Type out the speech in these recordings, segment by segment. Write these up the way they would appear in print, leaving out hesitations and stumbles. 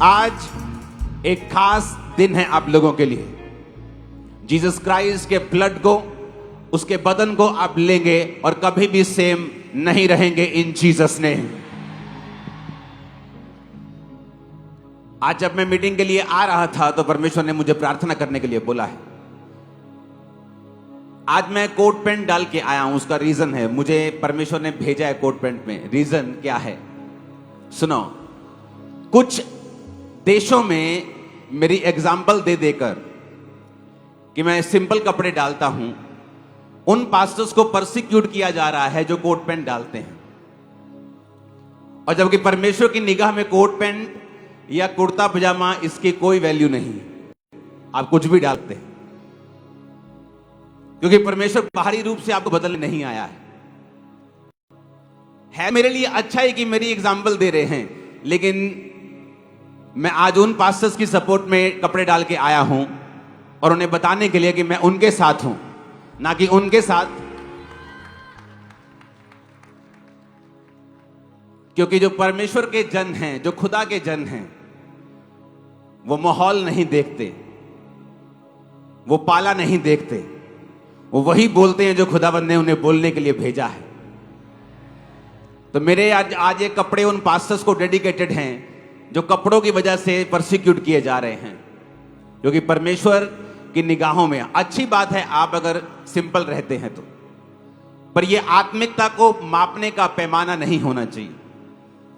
आज एक खास दिन है आप लोगों के लिए। जीसस क्राइस्ट के ब्लड को, उसके बदन को आप लेंगे और कभी भी सेम नहीं रहेंगे इन जीसस ने। आज जब मैं मीटिंग के लिए आ रहा था तो परमेश्वर ने मुझे प्रार्थना करने के लिए बोला है। आज मैं कोट पैंट डाल के आया हूं। उसका रीजन है, मुझे परमेश्वर ने भेजा है कोट पैंट में। रीजन क्या है सुनो। कुछ देशों में मेरी एग्जाम्पल दे देकर कि मैं सिंपल कपड़े डालता हूं, उन पास्टर्स को परसिक्यूट किया जा रहा है जो कोट पैंट डालते हैं। और जबकि परमेश्वर की निगाह में कोट पैंट या कुर्ता पजामा इसकी कोई वैल्यू नहीं, आप कुछ भी डालते हैं, क्योंकि परमेश्वर बाहरी रूप से आपको बदलने नहीं आया है। मेरे लिए अच्छा है कि मेरी एग्जाम्पल दे रहे हैं, लेकिन मैं आज उन पास्टर्स की सपोर्ट में कपड़े डाल के आया हूं और उन्हें बताने के लिए कि मैं उनके साथ हूं, ना कि उनके साथ। क्योंकि जो परमेश्वर के जन हैं, जो खुदा के जन हैं, वो माहौल नहीं देखते, वो पाला नहीं देखते, वो वही बोलते हैं जो खुदावंद ने उन्हें बोलने के लिए भेजा है। तो मेरे आज ये कपड़े उन पास्टर्स को डेडिकेटेड हैं जो कपड़ों की वजह से परसिक्यूट किए जा रहे हैं। क्योंकि परमेश्वर की निगाहों में अच्छी बात है आप अगर सिंपल रहते हैं तो, पर यह आत्मिकता को मापने का पैमाना नहीं होना चाहिए।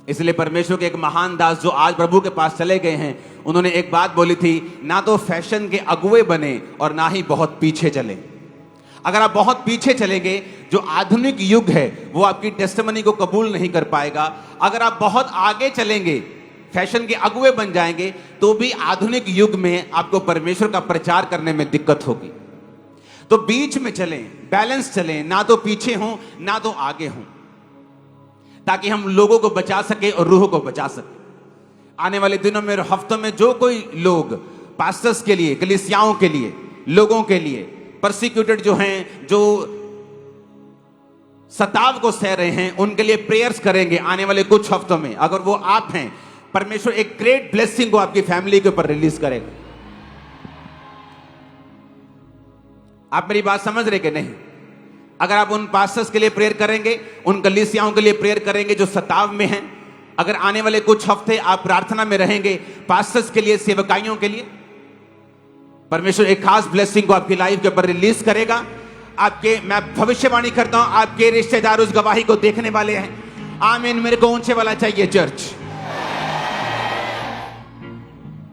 इसलिए परमेश्वर के एक महान दास जो आज प्रभु के पास चले गए हैं, उन्होंने एक बात बोली थी, ना तो फैशन के अगुए बने और ना ही बहुत पीछे चले। अगर आप बहुत पीछे चलेंगे, जो आधुनिक युग है वो आपकी टेस्टिमनी को कबूल नहीं कर पाएगा। अगर आप बहुत आगे चलेंगे, फैशन के अगुए बन जाएंगे, तो भी आधुनिक युग में आपको परमेश्वर का प्रचार करने में दिक्कत होगी। तो बीच में चलें, बैलेंस चलें, ना तो पीछे हों ना तो आगे हों, ताकि हम लोगों को बचा सके और रूह को बचा सके। आने वाले दिनों में, हफ्तों में जो कोई लोग पास्टर्स के लिए, कलीसियाओं के लिए, लोगों के लिए परसिक्यूटेड जो हैं, जो सताव को सह रहे हैं, उनके लिए प्रेयर्स करेंगे आने वाले कुछ हफ्तों में। अगर वो आप हैं, परमेश्वर एक ग्रेट ब्लेसिंग को आपकी फैमिली के ऊपर रिलीज करेगा। आप मेरी बात समझ रहे कि नहीं? अगर आप उन पास्टर्स के लिए प्रेयर करेंगे, उन कलीसियाओं के लिए प्रेयर करेंगे जो सताव में हैं, अगर आने वाले कुछ हफ्ते आप प्रार्थना में रहेंगे पास्टर्स के लिए, सेवकाइयों के लिए, परमेश्वर एक खास ब्लेसिंग को आपकी लाइफ के ऊपर रिलीज करेगा। आपके, मैं भविष्यवाणी करता हूं, आपके रिश्तेदार उस गवाही को देखने वाले हैं। आमीन। मेरे को ऊंचे वाला चाहिए चर्च।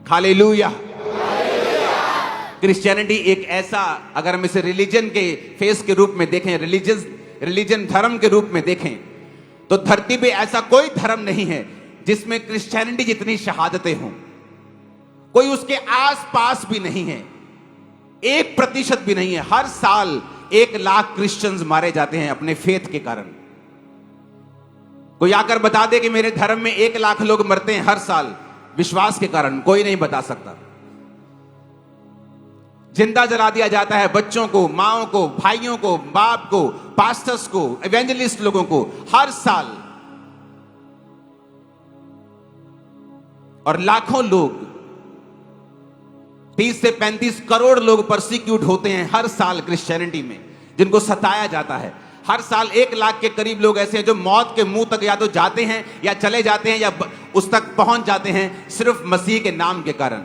हालेलुया। क्रिश्चियनिटी एक ऐसा, अगर हम इसे रिलीजन के फेस के रूप में देखें, रिलीजन धर्म के रूप में देखें, तो धरती पे ऐसा कोई धर्म नहीं है जिसमें क्रिश्चियनिटी जितनी शहादतें हों। कोई उसके आस पास भी नहीं है, 1% भी नहीं है। हर साल 1 लाख क्रिश्चियंस मारे जाते हैं अपने फेथ के कारण। कोई आकर बता दे कि मेरे धर्म में 1 लाख लोग मरते हैं हर साल विश्वास के कारण, कोई नहीं बता सकता। जिंदा जला दिया जाता है बच्चों को, माओं को, भाइयों को, बाप को, पास्टर्स को, इवेंजलिस्ट लोगों को हर साल। और लाखों लोग, 30 से 35 करोड़ लोग परसिक्यूट होते हैं हर साल क्रिश्चियनिटी में, जिनको सताया जाता है। हर साल 1 लाख के करीब लोग ऐसे हैं जो मौत के मुंह तक या तो जाते हैं या चले जाते हैं या उस तक पहुंच जाते हैं, सिर्फ मसीह के नाम के कारण।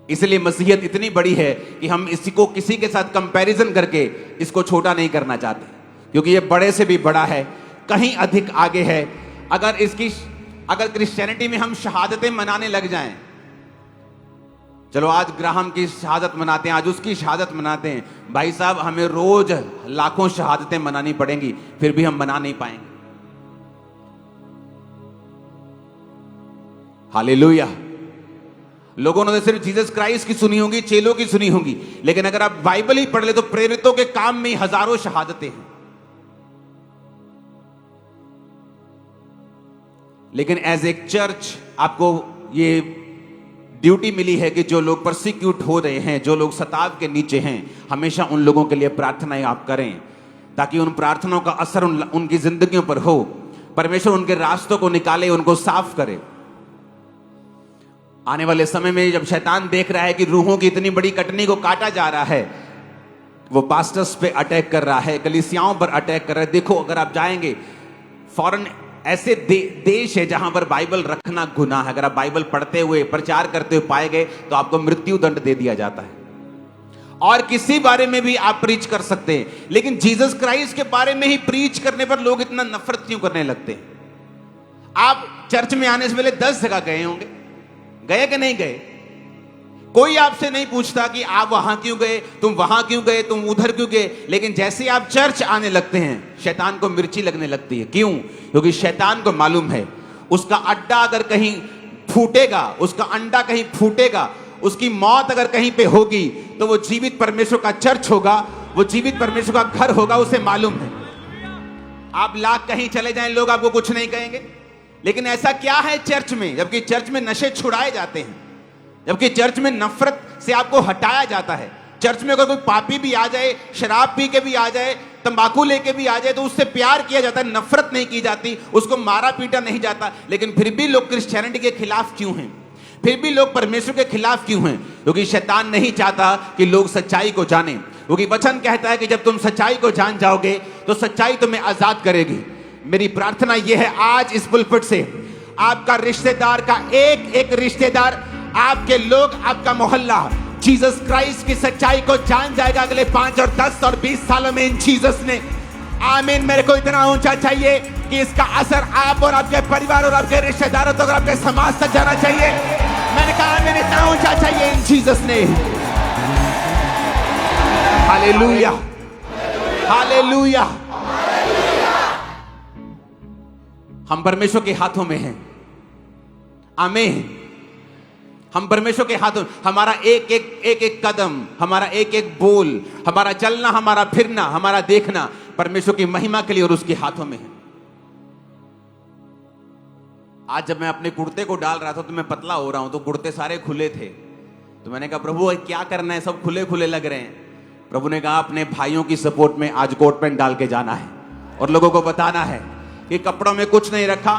इसलिए मसीहत इतनी बड़ी है कि हम इसको किसी के साथ कंपैरिजन करके इसको छोटा नहीं करना चाहते, क्योंकि ये बड़े से भी बड़ा है, कहीं अधिक आगे है। अगर क्रिश्चियनिटी में हम शहादतें मनाने लग जाएं, चलो आज ग्राहम की शहादत मनाते हैं, आज उसकी शहादत मनाते हैं, भाई साहब हमें रोज लाखों शहादतें मनानी पड़ेंगी, फिर भी हम मना नहीं पाएंगे। हालेलुया। लोगों ने सिर्फ जीसस क्राइस्ट की सुनी होंगी, चेलों की सुनी होंगी, लेकिन अगर आप बाइबल ही पढ़ ले तो प्रेरितों के काम में हजारों शहादतें हैं। लेकिन एज ए चर्च आपको ये ड्यूटी मिली है कि जो लोग परसिक्यूट हो रहे हैं, जो लोग सताव के नीचे हैं, हमेशा उन लोगों के लिए प्रार्थनाएं आप करें, ताकि उन प्रार्थनाओं का असर उनकी जिंदगियों पर हो। परमेश्वर उनके रास्तों को निकाले, उनको साफ करे। आने वाले समय में जब शैतान देख रहा है कि रूहों की इतनी बड़ी कटनी को काटा जा रहा है, वो पास्टर्स पे अटैक कर रहा है, कलीसियाओं पर अटैक कर रहा है। देखो, अगर आप जाएंगे फॉरेन ऐसे देश है जहां पर बाइबल रखना गुनाह है। अगर आप बाइबल पढ़ते हुए, प्रचार करते हुए पाए गए तो आपको मृत्यु दंड दे दिया जाता है। और किसी बारे में भी आप प्रीच कर सकते हैं, लेकिन जीसस क्राइस्ट के बारे में ही प्रीच करने पर लोग इतना नफरत क्यों करने लगते हैं? आप चर्च में आने से पहले 10 जगह गए होंगे, गए कि नहीं गए? कोई आपसे नहीं पूछता कि आप वहां क्यों गए, तुम वहां क्यों गए, तुम उधर क्यों गए। लेकिन जैसे ही आप चर्च आने लगते हैं, शैतान को मिर्ची लगने लगती है। क्यों? क्योंकि शैतान को मालूम है उसका अड्डा अगर कहीं फूटेगा, उसका अंडा कहीं फूटेगा, उसकी मौत अगर कहीं पे होगी तो वो जीवित परमेश्वर का चर्च होगा, वो जीवित परमेश्वर का घर होगा। उसे मालूम है। आप लाख कहीं चले जाएं, लोग आपको कुछ नहीं कहेंगे। लेकिन ऐसा क्या है चर्च में? जबकि चर्च में नशे छुड़ाए जाते हैं, जबकि चर्च में नफरत से आपको हटाया जाता है। चर्च में अगर कोई पापी भी आ जाए, शराब पी के भी आ जाए, तंबाकू लेके भी आ जाए, तो उससे प्यार किया जाता है, नफरत नहीं की जाती, उसको मारा पीटा नहीं जाता। लेकिन फिर भी लोग क्रिश्चियनिटी के खिलाफ क्यों हैं? फिर भी लोग परमेश्वर के खिलाफ क्यों हैं? क्योंकि शैतान नहीं चाहता कि लोग सच्चाई को जाने। क्योंकि वचन कहता है कि जब तुम सच्चाई को जान जाओगे तो सच्चाई तुम्हें आजाद करेगी। मेरी प्रार्थना यह है, आज इस पुलपिट से आपका रिश्तेदार का एक रिश्तेदार, आपके लोग, आपका मोहल्ला जीसस क्राइस्ट की सच्चाई को जान जाएगा अगले 5 और 10 और 20 सालों में, इन जीसस ने। आमीन। मेरे को इतना ऊंचा चाहिए कि इसका असर आप और आपके परिवार और आपके रिश्तेदारों तक और आपके समाज तक जाना चाहिए। मैंने कहा आमीन, इतना ऊंचा चाहिए इन जीसस ने। Hallelujah, hallelujah. हम परमेश्वर के हाथों में हैं। आमीन। हम परमेश्वर के हाथों, हमारा एक कदम, हमारा एक बोल, हमारा चलना, हमारा फिरना, हमारा देखना परमेश्वर की महिमा के लिए और उसके हाथों में है। आज जब मैं अपने कुर्ते को डाल रहा था तो मैं पतला हो रहा हूं, तो कुर्ते सारे खुले थे। तो मैंने कहा प्रभु क्या करना है, सब खुले खुले लग रहे हैं। प्रभु ने कहा अपने भाइयों की सपोर्ट में आज कोट पैंट डाल के जाना है और लोगों को बताना है कि कपड़ों में कुछ नहीं रखा।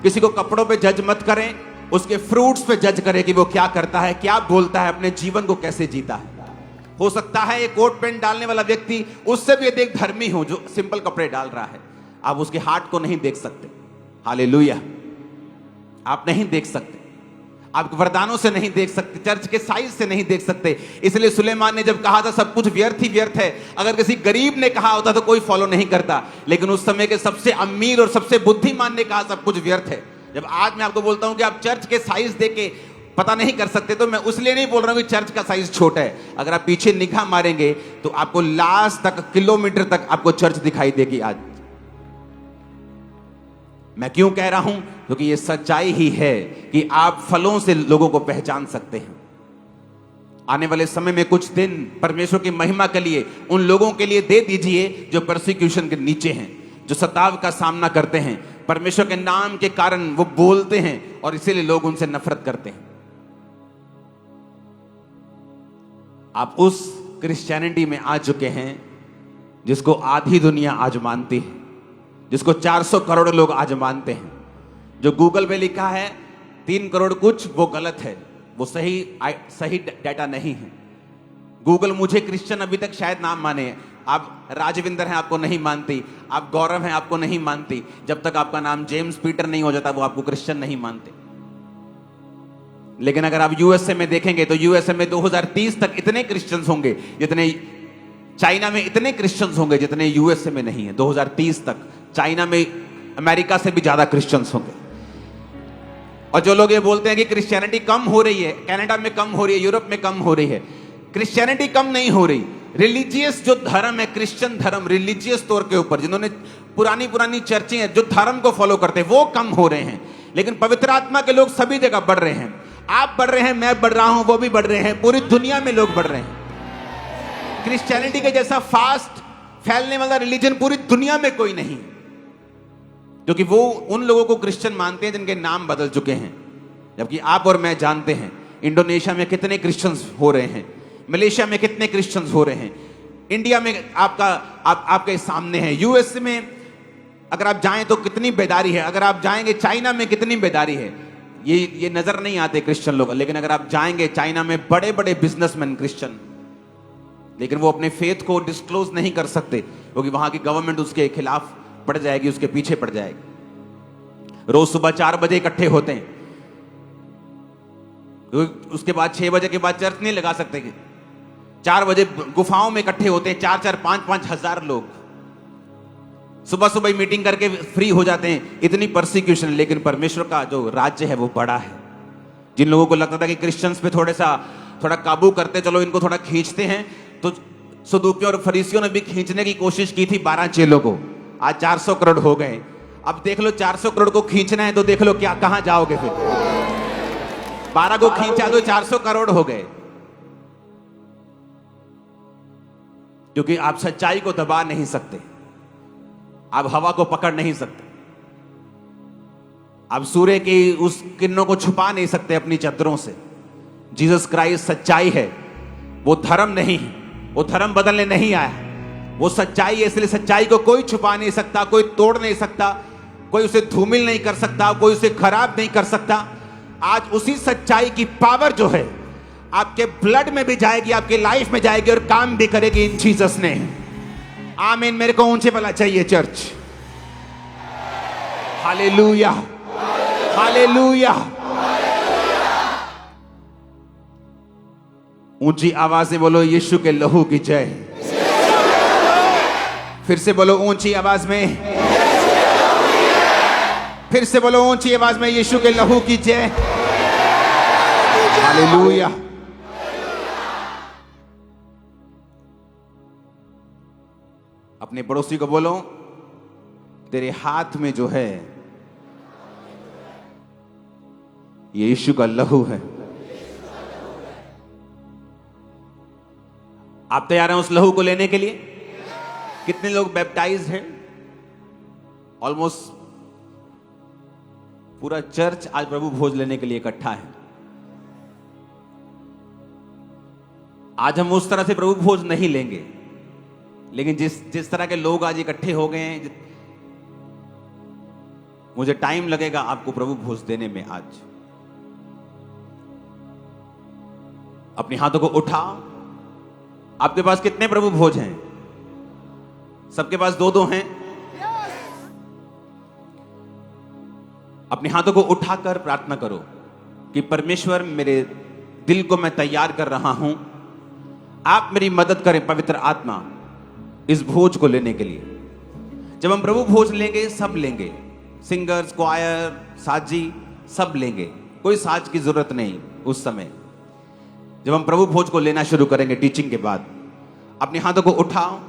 किसी को कपड़ों पे जज मत करें, उसके फ्रूट्स पे जज करें कि वो क्या करता है, क्या बोलता है, अपने जीवन को कैसे जीता है। हो सकता है ये कोट पैंट डालने वाला व्यक्ति उससे भी अधिक धर्मी हो जो सिंपल कपड़े डाल रहा है। आप उसके हार्ट को नहीं देख सकते। हालेलुया। आप नहीं देख सकते, आप वरदानों से नहीं देख सकते, चर्च के साइज से नहीं देख सकते। इसलिए सुलेमान ने जब कहा था सब कुछ व्यर्थ ही व्यर्थ है, अगर किसी गरीब ने कहा होता तो कोई फॉलो नहीं करता, लेकिन उस समय के सबसे अमीर और सबसे बुद्धिमान ने कहा सब कुछ व्यर्थ है। जब आज मैं आपको बोलता हूं कि आप चर्च के साइज देख के पता नहीं कर सकते, तो मैं उसलिए नहीं बोल रहा हूं कि चर्च का साइज छोटा है। अगर आप पीछे निगाह मारेंगे तो आपको लास्ट तक, किलोमीटर तक आपको चर्च दिखाई देगी। आज मैं क्यों कह रहा हूं? क्योंकि ये सच्चाई ही है कि आप फलों से लोगों को पहचान सकते हैं। आने वाले समय में कुछ दिन परमेश्वर की महिमा के लिए उन लोगों के लिए दे दीजिए जो परसिक्यूशन के नीचे हैं, जो सताव का सामना करते हैं। परमेश्वर के नाम के कारण वो बोलते हैं और इसीलिए लोग उनसे नफरत करते हैं। आप उस क्रिश्चियनिटी में आ चुके हैं जिसको आधी दुनिया आज मानती है, जिसको 400 करोड़ लोग आज मानते हैं। जो गूगल पे लिखा है 3 करोड़ कुछ, वो गलत है, वो सही डाटा नहीं है। गूगल मुझे क्रिश्चियन अभी तक शायद नाम माने। आप राजविंदर हैं, आपको नहीं मानती। आप गौरव हैं, आपको नहीं मानती। जब तक आपका नाम जेम्स पीटर नहीं हो जाता वो आपको क्रिश्चियन नहीं मानते। लेकिन अगर आप यूएसए में देखेंगे तो यूएसए में 2030 तक इतने क्रिश्चियंस होंगे जितने चाइना में, इतने क्रिश्चियंस होंगे जितने यूएसए में नहीं है। 2030 तक चाइना में, अमेरिका से भी ज्यादा क्रिश्चियंस होंगे। और जो लोग ये बोलते हैं कि क्रिश्चियनिटी कम हो रही है, कनाडा में कम हो रही है, यूरोप में कम हो रही है, क्रिश्चियनिटी कम नहीं हो रही। रिलीजियस जो धर्म है, क्रिश्चियन धर्म, रिलीजियस तौर के ऊपर जिन्होंने पुरानी चर्चें हैं, जो धर्म को फॉलो करते हैं, वो कम हो रहे हैं। लेकिन पवित्र आत्मा के लोग सभी जगह बढ़ रहे हैं। आप बढ़ रहे हैं, मैं बढ़ रहा हूं, वो भी बढ़ रहे हैं, पूरी दुनिया में लोग बढ़ रहे हैं। क्रिश्चियनिटी के जैसा फास्ट फैलने वाला रिलीजन पूरी दुनिया में कोई नहीं, क्योंकि वो उन लोगों को क्रिश्चियन मानते हैं जिनके नाम बदल चुके हैं। जबकि आप और मैं जानते हैं इंडोनेशिया में कितने क्रिश्चियंस हो रहे हैं, मलेशिया में कितने क्रिश्चियंस हो रहे हैं, इंडिया में आपके सामने है, यूएस में अगर आप जाएं तो कितनी बेदारी है, अगर आप जाएंगे चाइना में कितनी बेदारी है। ये नजर नहीं आते क्रिश्चियन लोग, लेकिन अगर आप जाएंगे चाइना में बड़े बड़े बिजनेसमैन क्रिश्चियन, लेकिन वो अपने फेथ को डिस्क्लोज नहीं कर सकते क्योंकि वहां की गवर्नमेंट उसके खिलाफ पड़ जाएगी, उसके पीछे पड़ जाएगी। रोज सुबह 4 बजे इकट्ठे होते हैं, उसके बाद 6 बजे के बाद चर्च नहीं लगा सकते। 4 बजे गुफाओं में इकट्ठे होते हैं 4-4, 5-5 हजार लोग, सुबह सुबह ही मीटिंग करके फ्री हो जाते हैं। इतनी परसिक्यूशन, लेकिन परमेश्वर का जो राज्य है वो बड़ा है। जिन लोगों को लगता था कि क्रिश्चियंस पे थोड़ा काबू करते, चलो इनको थोड़ा खींचते हैं, तो सदूकियों और फरीसियों ने भी खींचने की कोशिश की थी 12 चेलों को। आज 400 करोड़ हो गए। अब देख लो 400 करोड़ को खींचना है तो देख लो क्या कहां जाओगे फिर। 12 को खींचा तो 400 करोड़ हो गए, क्योंकि आप सच्चाई को दबा नहीं सकते, आप हवा को पकड़ नहीं सकते, आप सूर्य की उस किरणों को छुपा नहीं सकते अपनी चादरों से। जीसस क्राइस्ट सच्चाई है, वो धर्म नहीं है, वो धर्म बदलने नहीं आया, वो सच्चाई है। इसलिए सच्चाई को कोई छुपा नहीं सकता, कोई तोड़ नहीं सकता, कोई उसे धूमिल नहीं कर सकता, कोई उसे खराब नहीं कर सकता। आज उसी सच्चाई की पावर जो है आपके ब्लड में भी जाएगी, आपके लाइफ में जाएगी और काम भी करेगी इन जीसस ने। आमीन। मेरे को ऊंचे वाला चाहिए चर्च। Hallelujah, hallelujah. ऊंची आवाज से बोलो यीशु के लहू की जय। फिर से बोलो ऊंची आवाज में, फिर से बोलो ऊंची आवाज में, यीशु के लहू की जय। हालेलुया। अपने पड़ोसी को बोलो तेरे हाथ में जो है ये यीशु का लहू है। आप तैयार हैं उस लहू को लेने के लिए? कितने लोग बैप्टाइज्ड हैं? ऑलमोस्ट पूरा चर्च आज प्रभु भोज लेने के लिए इकट्ठा है। आज हम उस तरह से प्रभु भोज नहीं लेंगे, लेकिन जिस तरह के लोग आज इकट्ठे हो गए हैं, मुझे टाइम लगेगा आपको प्रभु भोज देने में। आज अपने हाथों को उठाओ। आपके पास कितने प्रभु भोज हैं? सबके पास 2-2 हैं। अपने हाथों को उठाकर प्रार्थना करो कि परमेश्वर, मेरे दिल को मैं तैयार कर रहा हूं, आप मेरी मदद करें पवित्र आत्मा इस भोज को लेने के लिए। जब हम प्रभु भोज लेंगे, सब लेंगे, सिंगर्स, क्वायर, साजी सब लेंगे, कोई साज की जरूरत नहीं। उस समय जब हम प्रभु भोज को लेना शुरू करेंगे टीचिंग के बाद, अपने हाथों को उठाओ,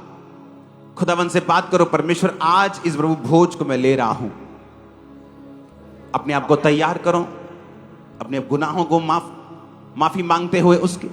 खुदावन से बात करो, परमेश्वर आज इस प्रभु भोज को मैं ले रहा हूं। अपने आप को तैयार करो, अपने गुनाहों को माफी मांगते हुए उसकी।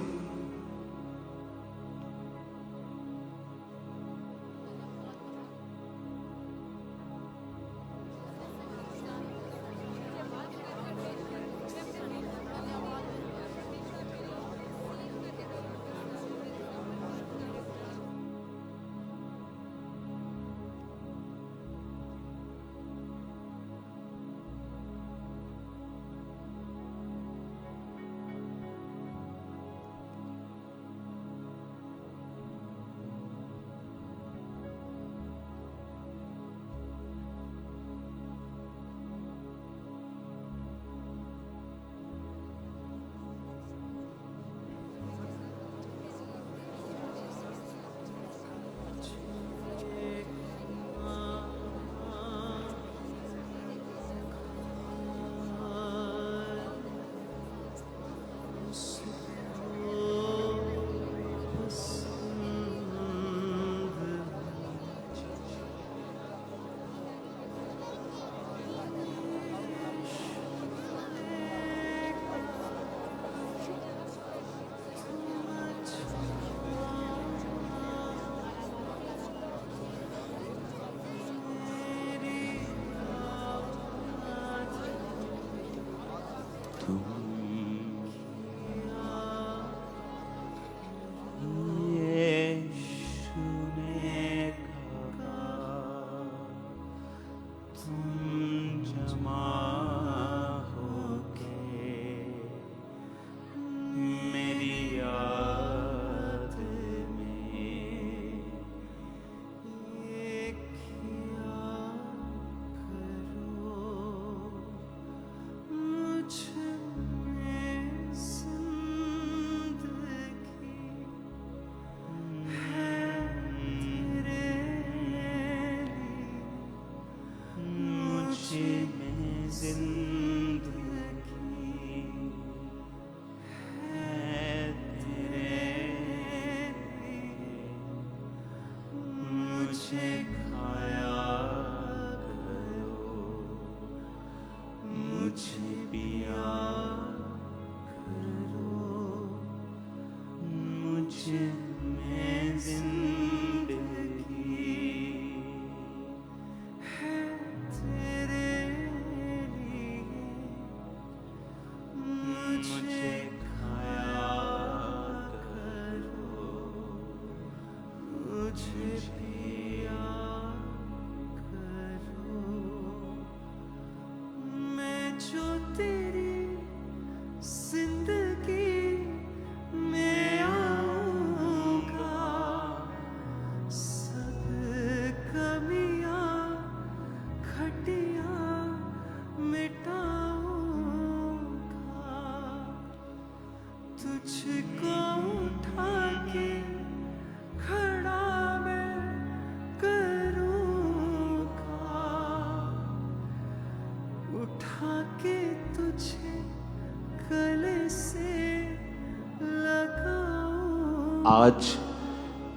आज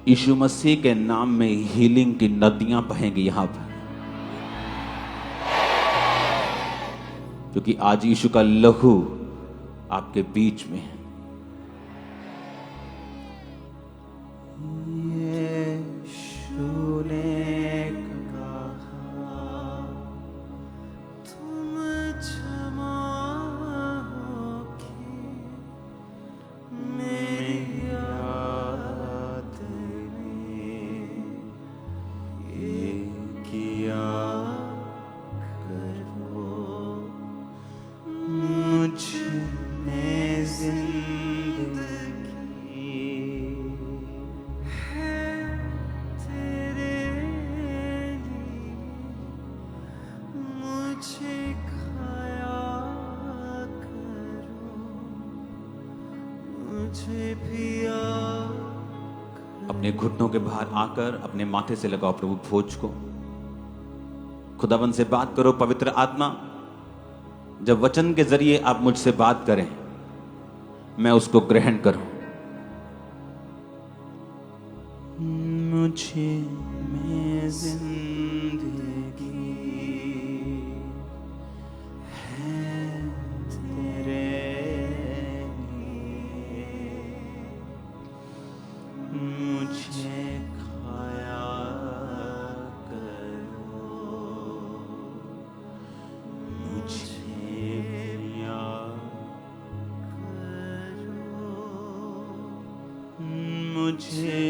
यीशु मसीह के नाम में हीलिंग की नदियां बहेंगी यहां पर, क्योंकि आज यीशु का लहू आपके बीच में है। अपने घुटनों के बाहर आकर अपने माथे से लगाओ प्रभु भोज को। खुदावन से बात करो। पवित्र आत्मा, जब वचन के जरिए आप मुझसे बात करें, मैं उसको ग्रहण करूं। मुझे में जिंदगी है तेरे लिए, मुझे खाया करो, मुझे प्रिया करो, मुझे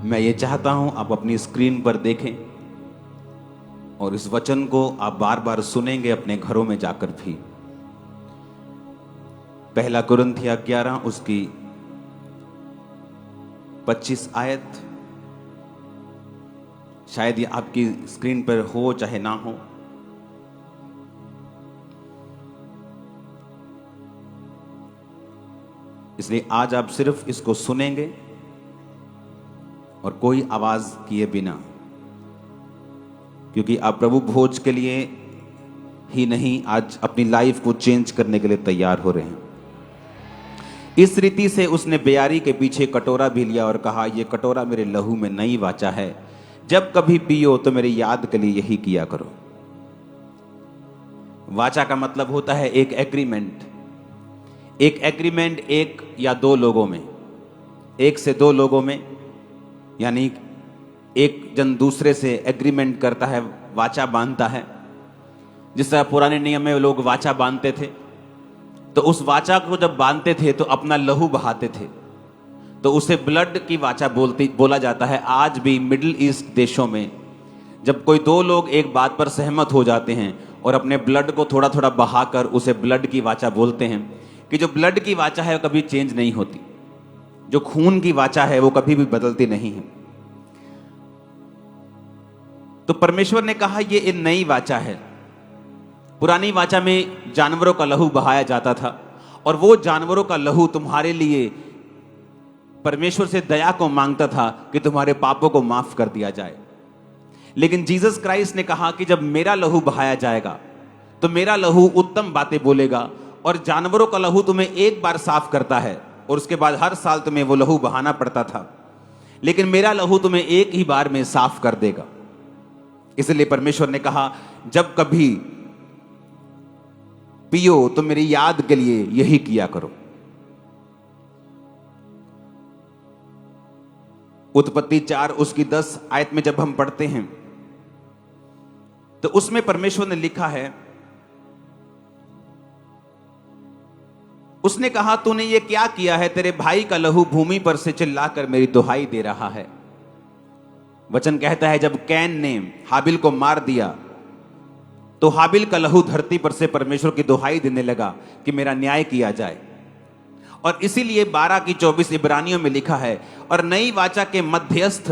मैं ये चाहता हूं आप अपनी स्क्रीन पर देखें और इस वचन को आप बार बार सुनेंगे अपने घरों में जाकर भी। पहला कुरिन्थिया 11 उसकी 25 आयत, शायद ये आपकी स्क्रीन पर हो चाहे ना हो। इसलिए आज आप सिर्फ इसको सुनेंगे और कोई आवाज किए बिना, क्योंकि आप प्रभु भोज के लिए ही नहीं, आज अपनी लाइफ को चेंज करने के लिए तैयार हो रहे हैं। इस रीति से उसने बेयारी के पीछे कटोरा भी लिया और कहा, यह कटोरा मेरे लहू में नई वाचा है, जब कभी पियो तो मेरी याद के लिए यही किया करो। वाचा का मतलब होता है एक एग्रीमेंट। एक एग्रीमेंट एक या दो लोगों में, एक से दो लोगों में, यानी एक जन दूसरे से एग्रीमेंट करता है, वाचा बांधता है। जिस तरह पुराने नियम में लोग वाचा बांधते थे, तो उस वाचा को जब बांधते थे तो अपना लहू बहाते थे, तो उसे ब्लड की वाचा बोला जाता है। आज भी मिडिल ईस्ट देशों में जब कोई दो लोग एक बात पर सहमत हो जाते हैं और अपने ब्लड को थोड़ा थोड़ा बहाकर उसे ब्लड की वाचा बोलते हैं, कि जो ब्लड की वाचा है वो कभी चेंज नहीं होती, जो खून की वाचा है वो कभी भी बदलती नहीं है। तो परमेश्वर ने कहा ये एक नई वाचा है। पुरानी वाचा में जानवरों का लहू बहाया जाता था और वो जानवरों का लहू तुम्हारे लिए परमेश्वर से दया को मांगता था कि तुम्हारे पापों को माफ कर दिया जाए। लेकिन जीसस क्राइस्ट ने कहा कि जब मेरा लहू बहाया जाएगा तो मेरा लहू उत्तम बातें बोलेगा, और जानवरों का लहू तुम्हें एक बार साफ करता है और उसके बाद हर साल तुम्हें वो लहू बहाना पड़ता था, लेकिन मेरा लहू तुम्हें एक ही बार में साफ कर देगा। इसलिए परमेश्वर ने कहा जब कभी पियो तो मेरी याद के लिए यही किया करो। उत्पत्ति 4 उसकी 10 आयत में जब हम पढ़ते हैं तो उसमें परमेश्वर ने लिखा है, उसने कहा तूने ये क्या किया है, तेरे भाई का लहू भूमि पर से चिल्लाकर मेरी दुहाई दे रहा है। वचन कहता है जब कैन ने हाबिल को मार दिया तो हाबिल का लहू धरती पर से परमेश्वर की दुहाई देने लगा कि मेरा न्याय किया जाए। और इसीलिए 12 की 24 इब्रानियों में लिखा है, और नई वाचा के मध्यस्थ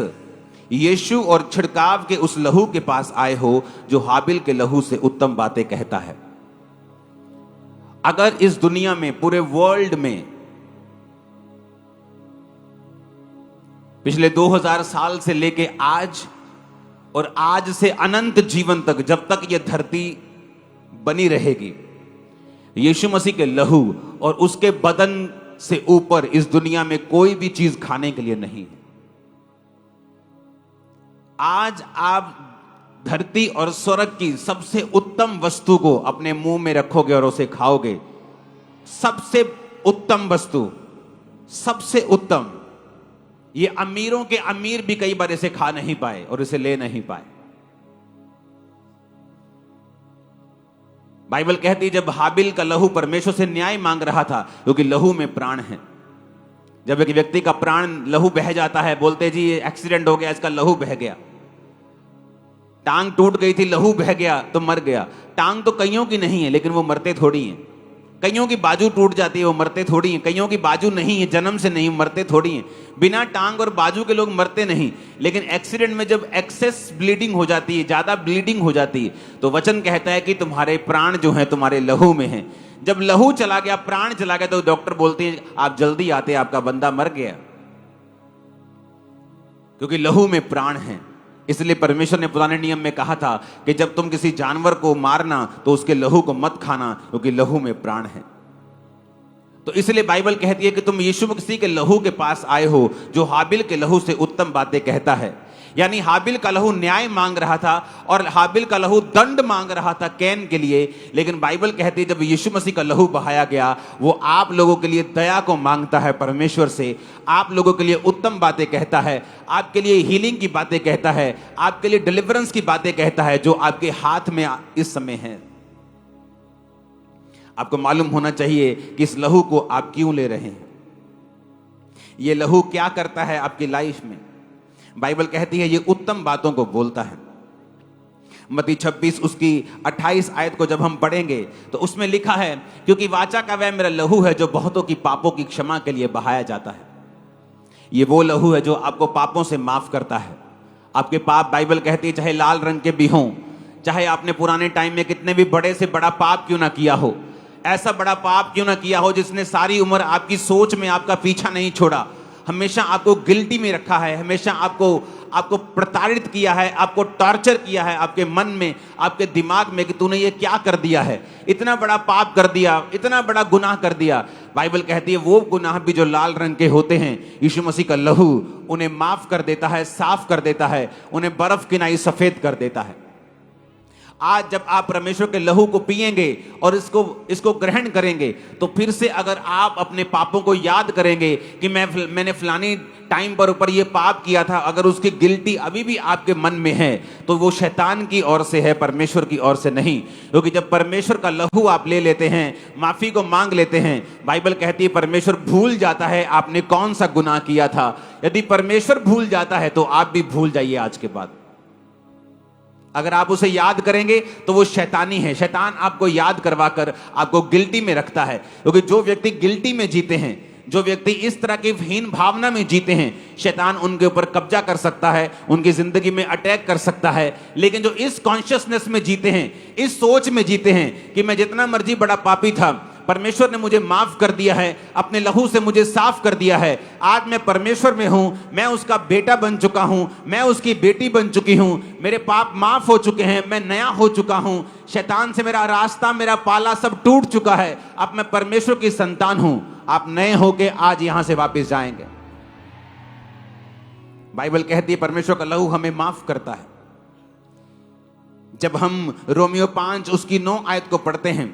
यीशु और छिड़काव के उस लहू के पास आए हो जो हाबिल के लहू से उत्तम बातें कहता है। अगर इस दुनिया में, पूरे वर्ल्ड में पिछले 2000 साल से लेके आज और आज से अनंत जीवन तक, जब तक यह धरती बनी रहेगी, यीशु मसीह के लहू और उसके बदन से ऊपर इस दुनिया में कोई भी चीज खाने के लिए नहीं है। आज आप धरती और स्वर्ग की सबसे उत्तम वस्तु को अपने मुंह में रखोगे और उसे खाओगे। सबसे उत्तम वस्तु, सबसे उत्तम। ये अमीरों के अमीर भी कई बार इसे खा नहीं पाए और इसे ले नहीं पाए। बाइबल कहती है जब हाबिल का लहू परमेश्वर से न्याय मांग रहा था, क्योंकि लहू में प्राण है। जब एक व्यक्ति का प्राण, लहू बह जाता है, बोलते जी ये एक्सीडेंट हो गया, इसका लहू बह गया। टांग टूट गई थी, लहू बह गया तो मर गया। टांग तो कईयों की नहीं है, लेकिन वो मरते थोड़ी हैं। कईयों की बाजू टूट जाती है, वो मरते थोड़ी हैं। कईयों की बाजू नहीं है, जन्म से नहीं, मरते थोड़ी हैं। बिना टांग और बाजू के लोग मरते नहीं। लेकिन एक्सीडेंट में जब एक्सेस ब्लीडिंग हो जाती है, ज्यादा ब्लीडिंग हो जाती है, तो वचन कहता है कि तुम्हारे प्राण जो है तुम्हारे लहू में है। जब लहू चला गया, प्राण चला गया, तो डॉक्टर बोलते हैं आप जल्दी आते, आपका बंदा मर गया, क्योंकि लहू में प्राण है। इसलिए परमेश्वर ने पुराने नियम में कहा था कि जब तुम किसी जानवर को मारना तो उसके लहू को मत खाना, क्योंकि लहू में प्राण है। तो इसलिए बाइबल कहती है कि तुम यीशु मसीह के लहू के पास आए हो जो हाबिल के लहू से उत्तम बातें कहता है। यानी हाबिल का लहू न्याय मांग रहा था और हाबिल का लहू दंड मांग रहा था कैन के लिए। लेकिन बाइबल कहती है जब यीशु मसीह का लहू बहाया गया, वो आप लोगों के लिए दया को मांगता है परमेश्वर से, आप लोगों के लिए उत्तम बातें कहता है, आपके लिए हीलिंग की बातें कहता है, आपके लिए डिलीवरेंस की बातें कहता है, जो आपके हाथ में इस समय है। आपको मालूम होना चाहिए कि इस लहू को आप क्यों ले रहे हैं। ये लहू क्या करता है आपकी लाइफ में। बाइबल कहती है ये उत्तम बातों को बोलता है। मत्ती 26 उसकी 28 आयत को जब हम पढ़ेंगे तो उसमें लिखा है, क्योंकि वाचा का वह मेरा लहू है जो बहुतों की पापों की क्षमा के लिए बहाया जाता है। ये वो लहू है जो आपको पापों से माफ करता है। आपके पाप, बाइबल कहती है, चाहे लाल रंग के भी हों, चाहे आपने पुराने टाइम में कितने भी बड़े से बड़ा पाप क्यों ना किया हो, ऐसा बड़ा पाप क्यों ना किया हो जिसने सारी उम्र आपकी सोच में आपका पीछा नहीं छोड़ा, हमेशा आपको गिल्टी में रखा है, हमेशा आपको प्रताड़ित किया है, आपको टॉर्चर किया है आपके मन में, आपके दिमाग में कि तूने ये क्या कर दिया है, इतना बड़ा पाप कर दिया, इतना बड़ा गुनाह कर दिया। बाइबल कहती है वो गुनाह भी जो लाल रंग के होते हैं, यीशु मसीह का लहू उन्हें माफ कर देता है, साफ कर देता है, उन्हें बर्फ की नाई सफेद कर देता है। आज जब आप परमेश्वर के लहू को पिएंगे और इसको ग्रहण करेंगे, तो फिर से अगर आप अपने पापों को याद करेंगे कि मैंने फलानी टाइम पर ऊपर ये पाप किया था, अगर उसकी गिल्टी अभी भी आपके मन में है, तो वो शैतान की ओर से है, परमेश्वर की ओर से नहीं। क्योंकि जब परमेश्वर का लहू आप ले लेते हैं, माफी को मांग लेते हैं, बाइबल कहती है परमेश्वर भूल जाता है आपने कौन सा गुनाह किया था। यदि परमेश्वर भूल जाता है तो आप भी भूल जाइए आज के बाद। अगर आप उसे याद करेंगे तो वो शैतानी है। शैतान आपको याद करवाकर आपको गिल्टी में रखता है, क्योंकि जो व्यक्ति गिल्टी में जीते हैं, जो व्यक्ति इस तरह की हीन भावना में जीते हैं, शैतान उनके ऊपर कब्जा कर सकता है, उनकी जिंदगी में अटैक कर सकता है। लेकिन जो इस कॉन्शियसनेस में जीते हैं, इस सोच में जीते हैं कि मैं जितना मर्जी बड़ा पापी था, परमेश्वर ने मुझे माफ कर दिया है, अपने लहू से मुझे साफ कर दिया है, आज मैं परमेश्वर में हूं, मैं उसका बेटा बन चुका हूं, मैं उसकी बेटी बन चुकी हूं, मेरे पाप माफ हो चुके हैं, मैं नया हो चुका हूं, शैतान से मेरा रास्ता, मेरा पाला सब टूट चुका है, अब मैं परमेश्वर की संतान हूं। आप नए होके आज यहां से वापस जाएंगे। बाइबल कहती है परमेश्वर का लहू हमें माफ करता है। जब हम रोमियो 5 उसकी 9 आयत को पढ़ते हैं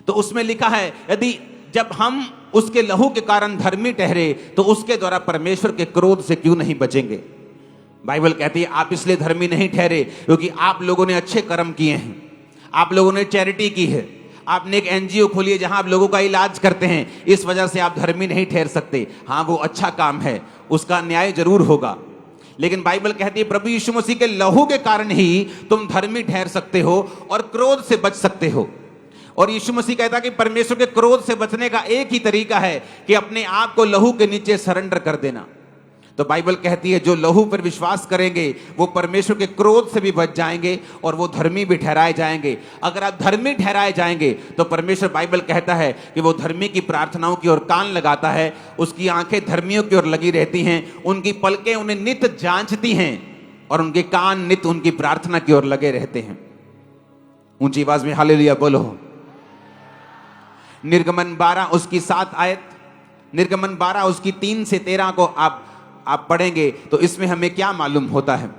तो उसमें लिखा है, यदि जब हम उसके लहू के कारण धर्मी ठहरे तो उसके द्वारा परमेश्वर के क्रोध से क्यों नहीं बचेंगे। बाइबल कहती है आप इसलिए धर्मी नहीं ठहरे क्योंकि आप लोगों ने अच्छे कर्म किए हैं, आप लोगों ने चैरिटी की है, आपने एक एनजीओ खोली है जहां आप लोगों का इलाज करते हैं, इस वजह से आप धर्मी नहीं ठहर सकते। हाँ, वो अच्छा काम है, उसका न्याय जरूर होगा, लेकिन बाइबल कहती है प्रभु यीशु मसीह के लहू के कारण ही तुम धर्मी ठहर सकते हो और क्रोध से बच सकते हो। और यीशु मसीह कहता है कि परमेश्वर के क्रोध से बचने का एक ही तरीका है कि अपने आप को लहू के नीचे सरेंडर कर देना। तो बाइबल कहती है जो लहू पर विश्वास करेंगे वो परमेश्वर के क्रोध से भी बच जाएंगे और वो धर्मी भी ठहराए जाएंगे। अगर आप धर्मी ठहराए जाएंगे तो परमेश्वर, बाइबल कहता है कि वो धर्मी की प्रार्थनाओं की ओर कान लगाता है, उसकी आंखें धर्मियों की ओर लगी रहती हैं, उनकी पलकें उन्हें नित जांचती हैं और उनके कान नित उनकी प्रार्थना की ओर लगे रहते हैं। ऊंची आवाज में हालेलुया बोलो। निर्गमन 12 उसकी 7 आयत, निर्गमन 12 उसकी 3 से 13 को आप पढ़ेंगे तो इसमें हमें क्या मालूम होता है?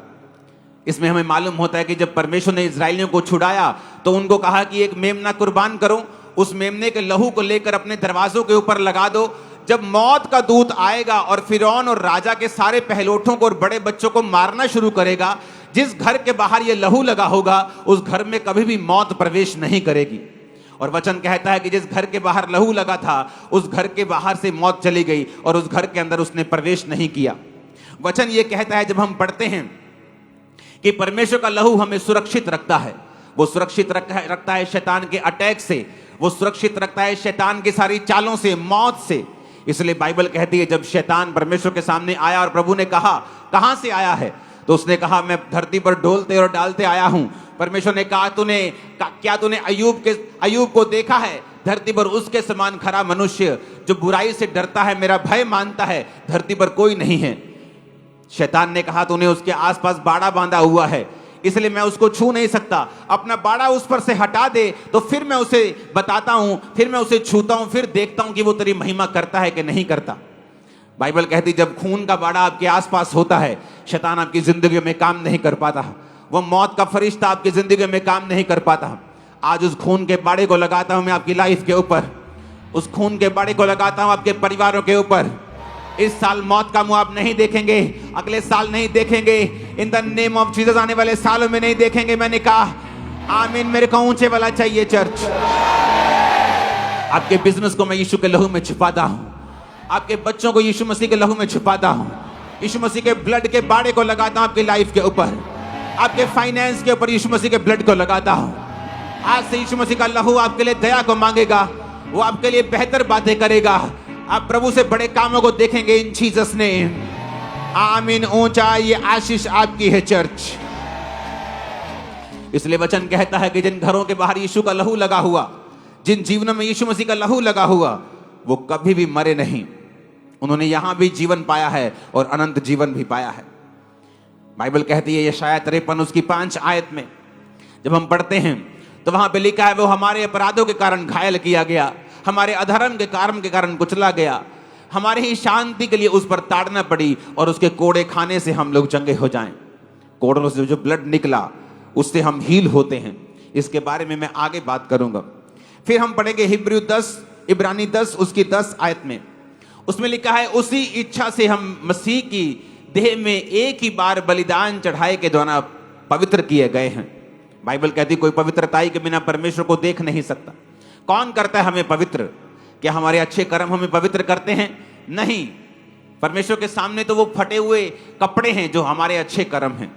इसमें हमें मालूम होता है कि जब परमेश्वर ने इजरायलियों को छुड़ाया तो उनको कहा कि एक मेमना कुर्बान करो, उस मेमने के लहू को लेकर अपने दरवाजों के ऊपर लगा दो। जब मौत का दूत आएगा और फिरौन और राजा के सारे पहलोठों को और बड़े बच्चों को मारना शुरू करेगा, जिस घर के बाहर ये लहू लगा होगा उस घर में कभी भी मौत प्रवेश नहीं करेगी। और वचन कहता है कि जिस घर के बाहर लहू लगा था उस घर के बाहर से मौत चली गई और उस घर के अंदर उसने प्रवेश नहीं किया। वचन ये कहता है, जब हम पढ़ते हैं कि परमेश्वर का लहू हमें सुरक्षित रखता है, वो सुरक्षित रखता है शैतान के अटैक से, वो सुरक्षित रखता है शैतान की सारी चालों से, मौत से। इसलिए बाइबल कहती है जब शैतान परमेश्वर के सामने आया और प्रभु ने कहा कहां से आया है, तो उसने कहा मैं धरती पर डोलते और डालते आया हूं। परमेश्वर ने कहा क्या तूने अय्यूब को देखा है? धरती पर उसके समान खरा मनुष्य जो बुराई से डरता है, मेरा भय मानता है, धरती पर कोई नहीं है। शैतान ने कहा तूने उसके आसपास बाड़ा बांधा हुआ है, इसलिए मैं उसको छू नहीं सकता, अपना बाड़ा उस पर से हटा दे तो फिर मैं उसे बताता हूं, फिर मैं उसे छूता हूं, फिर देखता हूं कि वो तेरी महिमा करता है कि नहीं करता। बाइबल कहती जब खून का बाड़ा आपके आसपास होता है, शैतान आपकी जिंदगी में काम नहीं कर पाता, वो मौत का फरिश्ता आपकी जिंदगी में काम नहीं कर पाता। आज उस खून के बाड़े को लगाता हूं मैं आपकी लाइफ के ऊपर, उस खून के बाड़े को लगाता हूं आपके परिवारों के ऊपर। इस साल मौत का मुंह आप नहीं देखेंगे, अगले साल नहीं देखेंगे, in the name of Jesus आने वाले सालों में नहीं देखेंगे। मैंने कहा आमीन। मेरे को ऊंचे वाला चाहिए चर्च। आपके बिजनेस को मैं यीशु के लहू में छुपाता हूं, आपके बच्चों को यीशु मसीह के लहू में छुपाता हूं, यीशु मसीह के ब्लड के बाड़े को लगाता हूं आपकी लाइफ के ऊपर, आपके फाइनेंस के ऊपर यीशु मसीह के ब्लड को लगाता हूं। आज से यीशु मसीह का लहू आपके लिए दया को मांगेगा, वो आपके लिए बेहतर बातें करेगा, आप प्रभु से बड़े कामों को देखेंगे इन जीसस ने। आमीन। ऊंचा ये आशीष आपकी है चर्च। इसलिए वचन कहता है कि जिन घरों के बाहर यीशु का लहू लगा हुआ, जिन जीवनों में यीशु मसीह का लहू लगा हुआ, वो कभी भी मरे नहीं, उन्होंने यहां भी जीवन पाया है और अनंत जीवन भी पाया है। बाइबल कहती है यशायाह 53 उसकी 5 आयत में जब हम पढ़ते हैं तो वहां पे लिखा है वो हमारे अपराधों के कारण घायल किया गया, हमारे अधर्म के कारण कुचला गया, हमारे ही शांति के लिए उस पर ताड़ना पड़ी और उसके कोड़े खाने से हम लोग चंगे हो जाएं। कोड़ों से जो ब्लड निकला उससे हम हील होते हैं। इसके बारे में मैं आगे बात करूंगा। फिर हम पढ़ेंगे इब्रानी 10 उसकी 10 आयत में, उसमें लिखा है उसी इच्छा से हम मसीह की देह में एक ही बार बलिदान चढ़ाए के द्वारा पवित्र किए गए हैं। बाइबल कहती कोई पवित्रताई के बिना परमेश्वर को देख नहीं सकता। कौन करता है हमें पवित्र? क्या हमारे अच्छे कर्म हमें पवित्र करते हैं? नहीं। परमेश्वर के सामने तो वो फटे हुए कपड़े हैं जो हमारे अच्छे कर्म हैं।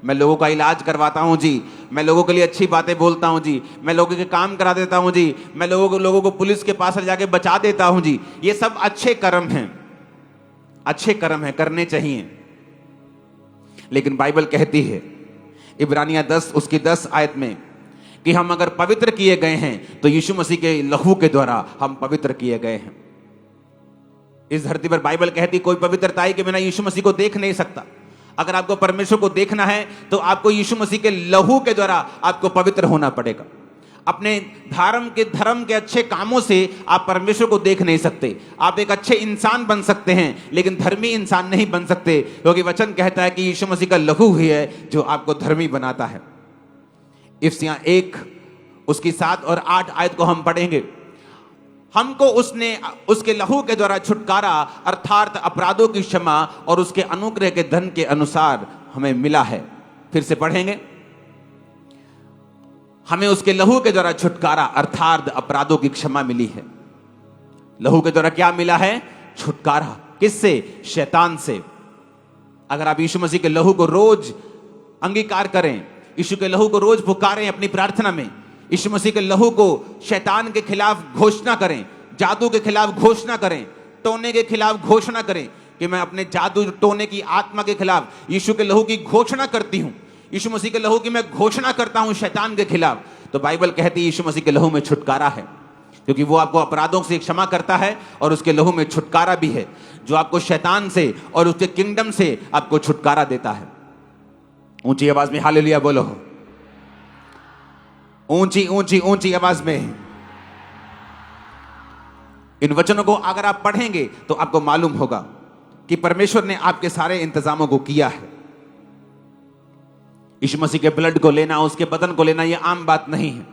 मैं लोगों का इलाज करवाता हूं जी, मैं लोगों के लिए अच्छी बातें बोलता हूं जी, मैं लोगों के काम करा देता हूं जी, मैं लोगों को पुलिस के पास ले जाके बचा देता हूं जी, ये सब अच्छे कर्म हैं, अच्छे कर्म हैं, करने चाहिए। लेकिन बाइबल कहती है इब्रानियां 10 उसकी 10 आयत में कि हम अगर पवित्र किए गए हैं तो यीशु मसीह के लहू के द्वारा हम पवित्र किए गए हैं। इस धरती पर बाइबल कहती कोई पवित्रताई के बिना यीशु मसीह को देख नहीं सकता। अगर आपको परमेश्वर को देखना है तो आपको यीशु मसीह के लहू के द्वारा आपको पवित्र होना पड़ेगा। अपने धर्म के अच्छे कामों से आप परमेश्वर को देख नहीं सकते। आप एक अच्छे इंसान बन सकते हैं लेकिन धर्मी इंसान नहीं बन सकते, क्योंकि वचन कहता है कि यीशु मसीह का लहू ही है जो आपको धर्मी बनाता है। इफिसियां 1 उसकी 7 और 8 आयत को हम पढ़ेंगे। हमको उसने उसके लहू के द्वारा छुटकारा अर्थात अपराधों की क्षमा और उसके अनुग्रह के धन के अनुसार हमें मिला है। फिर से पढ़ेंगे, हमें उसके लहू के द्वारा छुटकारा अर्थात अपराधों की क्षमा मिली है। लहू के द्वारा क्या मिला है? छुटकारा। किससे? शैतान से। अगर आप यीशु मसीह के लहू को रोज अंगीकार करें, यीशु के लहू को रोज पुकारें अपनी प्रार्थना में, यीशु मसीह के लहू को शैतान के खिलाफ घोषणा करें, जादू के खिलाफ घोषणा करें, टोने के खिलाफ घोषणा करें, कि मैं अपने जादू टोने की आत्मा के खिलाफ यीशु के लहू की घोषणा करती हूं, यीशु मसीह के लहू की मैं घोषणा करता हूं शैतान के खिलाफ, तो बाइबल कहती है यीशु मसीह के लहू में छुटकारा है, क्योंकि वो आपको अपराधों से क्षमा करता है और उसके लहू में छुटकारा भी है, जो आपको शैतान से और उसके किंगडम से आपको छुटकारा देता है। ऊंची आवाज में हालेलुया बोलो, ऊंची ऊंची ऊंची आवाज में। इन वचनों को अगर आप पढ़ेंगे तो आपको मालूम होगा कि परमेश्वर ने आपके सारे इंतजामों को किया है। यीशु मसीह के ब्लड को लेना, उसके बदन को लेना, यह आम बात नहीं है।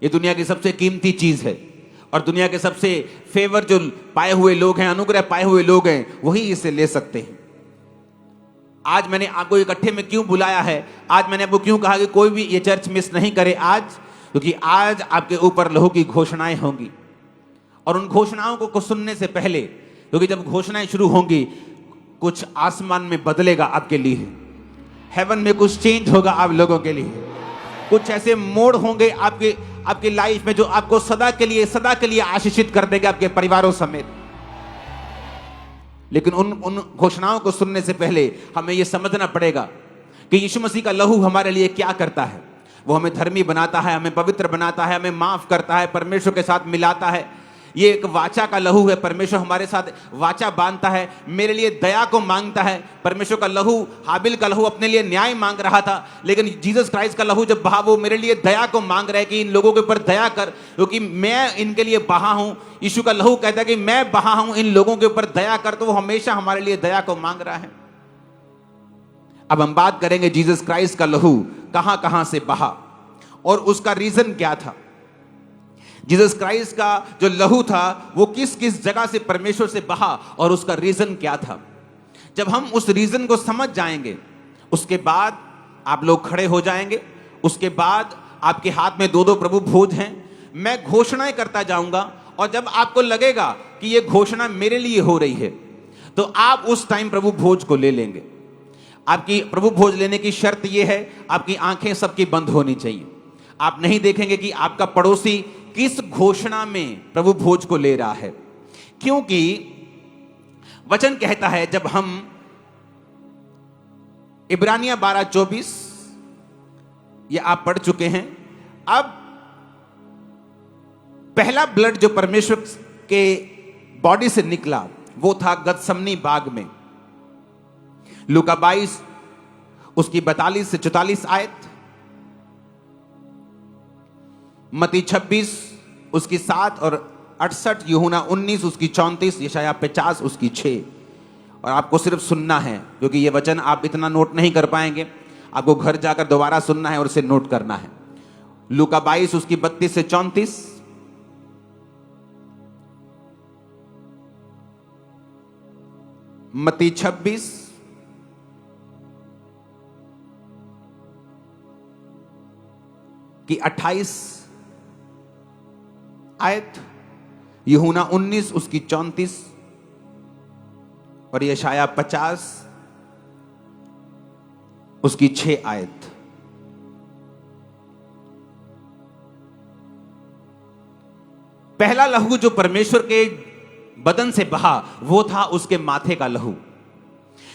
यह दुनिया की सबसे कीमती चीज है और दुनिया के सबसे फेवर जो पाए हुए लोग हैं, अनुग्रह पाए हुए लोग हैं, वही इसे ले सकते हैं। आज मैंने आपको इकट्ठे में क्यों बुलाया है, आज मैंने आपको क्यों कहा कि कोई भी ये चर्च मिस नहीं करे आज, क्योंकि आज आपके ऊपर लहू की घोषणाएं होंगी। और उन घोषणाओं को सुनने से पहले, क्योंकि जब घोषणाएं शुरू होंगी कुछ आसमान में बदलेगा आपके लिए, हेवन में कुछ चेंज होगा आप लोगों के लिए, कुछ ऐसे मोड़ होंगे आपकी लाइफ में जो आपको सदा के लिए आशीषित कर देगा आपके परिवारों समेत। लेकिन उन घोषणाओं को सुनने से पहले हमें यह समझना पड़ेगा कि यीशु मसीह का लहू हमारे लिए क्या करता है। वो हमें धर्मी बनाता है, हमें पवित्र बनाता है, हमें माफ करता है, परमेश्वर के साथ मिलाता है। ये एक वाचा का लहू है, परमेश्वर हमारे साथ वाचा बांधता है, मेरे लिए दया को मांगता है। परमेश्वर का लहू, हाबिल का लहू अपने लिए न्याय मांग रहा था, लेकिन जीसस क्राइस्ट का लहू जब बहा, वो मेरे लिए दया को मांग रहा है कि इन लोगों के ऊपर दया कर, क्योंकि मैं इनके लिए बहा हूं। यीशु का लहू कहता है कि मैं बहा हूं, इन लोगों के ऊपर दया कर, तो वो हमेशा हमारे लिए दया को मांग रहा है। अब हम बात करेंगे जीसस क्राइस्ट का लहू कहां कहां से बहा और उसका रीजन क्या था। जीसस क्राइस्ट का जो लहू था वो किस किस जगह से परमेश्वर से बहा और उसका रीजन क्या था। जब हम उस रीजन को समझ जाएंगे, उसके बाद आप लोग खड़े हो जाएंगे। उसके बाद आपके हाथ में 2-2 प्रभु भोज हैं, मैं घोषणाएं करता जाऊंगा, और जब आपको लगेगा कि ये घोषणा मेरे लिए हो रही है, तो आप उस टाइम प्रभु भोज को ले लेंगे। आपकी प्रभु भोज लेने की शर्त यह है, आपकी आंखें सबकी बंद होनी चाहिए। आप नहीं देखेंगे कि आपका पड़ोसी किस घोषणा में प्रभु भोज को ले रहा है, क्योंकि वचन कहता है, जब हम इब्रानिया 12:24 ये आप पढ़ चुके हैं। अब पहला ब्लड जो परमेश्वर के बॉडी से निकला वो था गतसमनी बाग में। लूका 22 उसकी 42 से 44 आयत, मती 26 उसकी 7 और 68, यूहन्ना 19 उसकी 34, यशायाह 50 उसकी 6। और आपको सिर्फ सुनना है, क्योंकि ये वचन आप इतना नोट नहीं कर पाएंगे, आपको घर जाकर दोबारा सुनना है और उसे नोट करना है। लूका 22 उसकी 32 से 34, मती 26 की 28 आयत, यूहन्ना 19 उसकी 34 और यशायाह 50 उसकी 6 आयत। पहला लहू जो परमेश्वर के बदन से बहा वो था उसके माथे का लहू,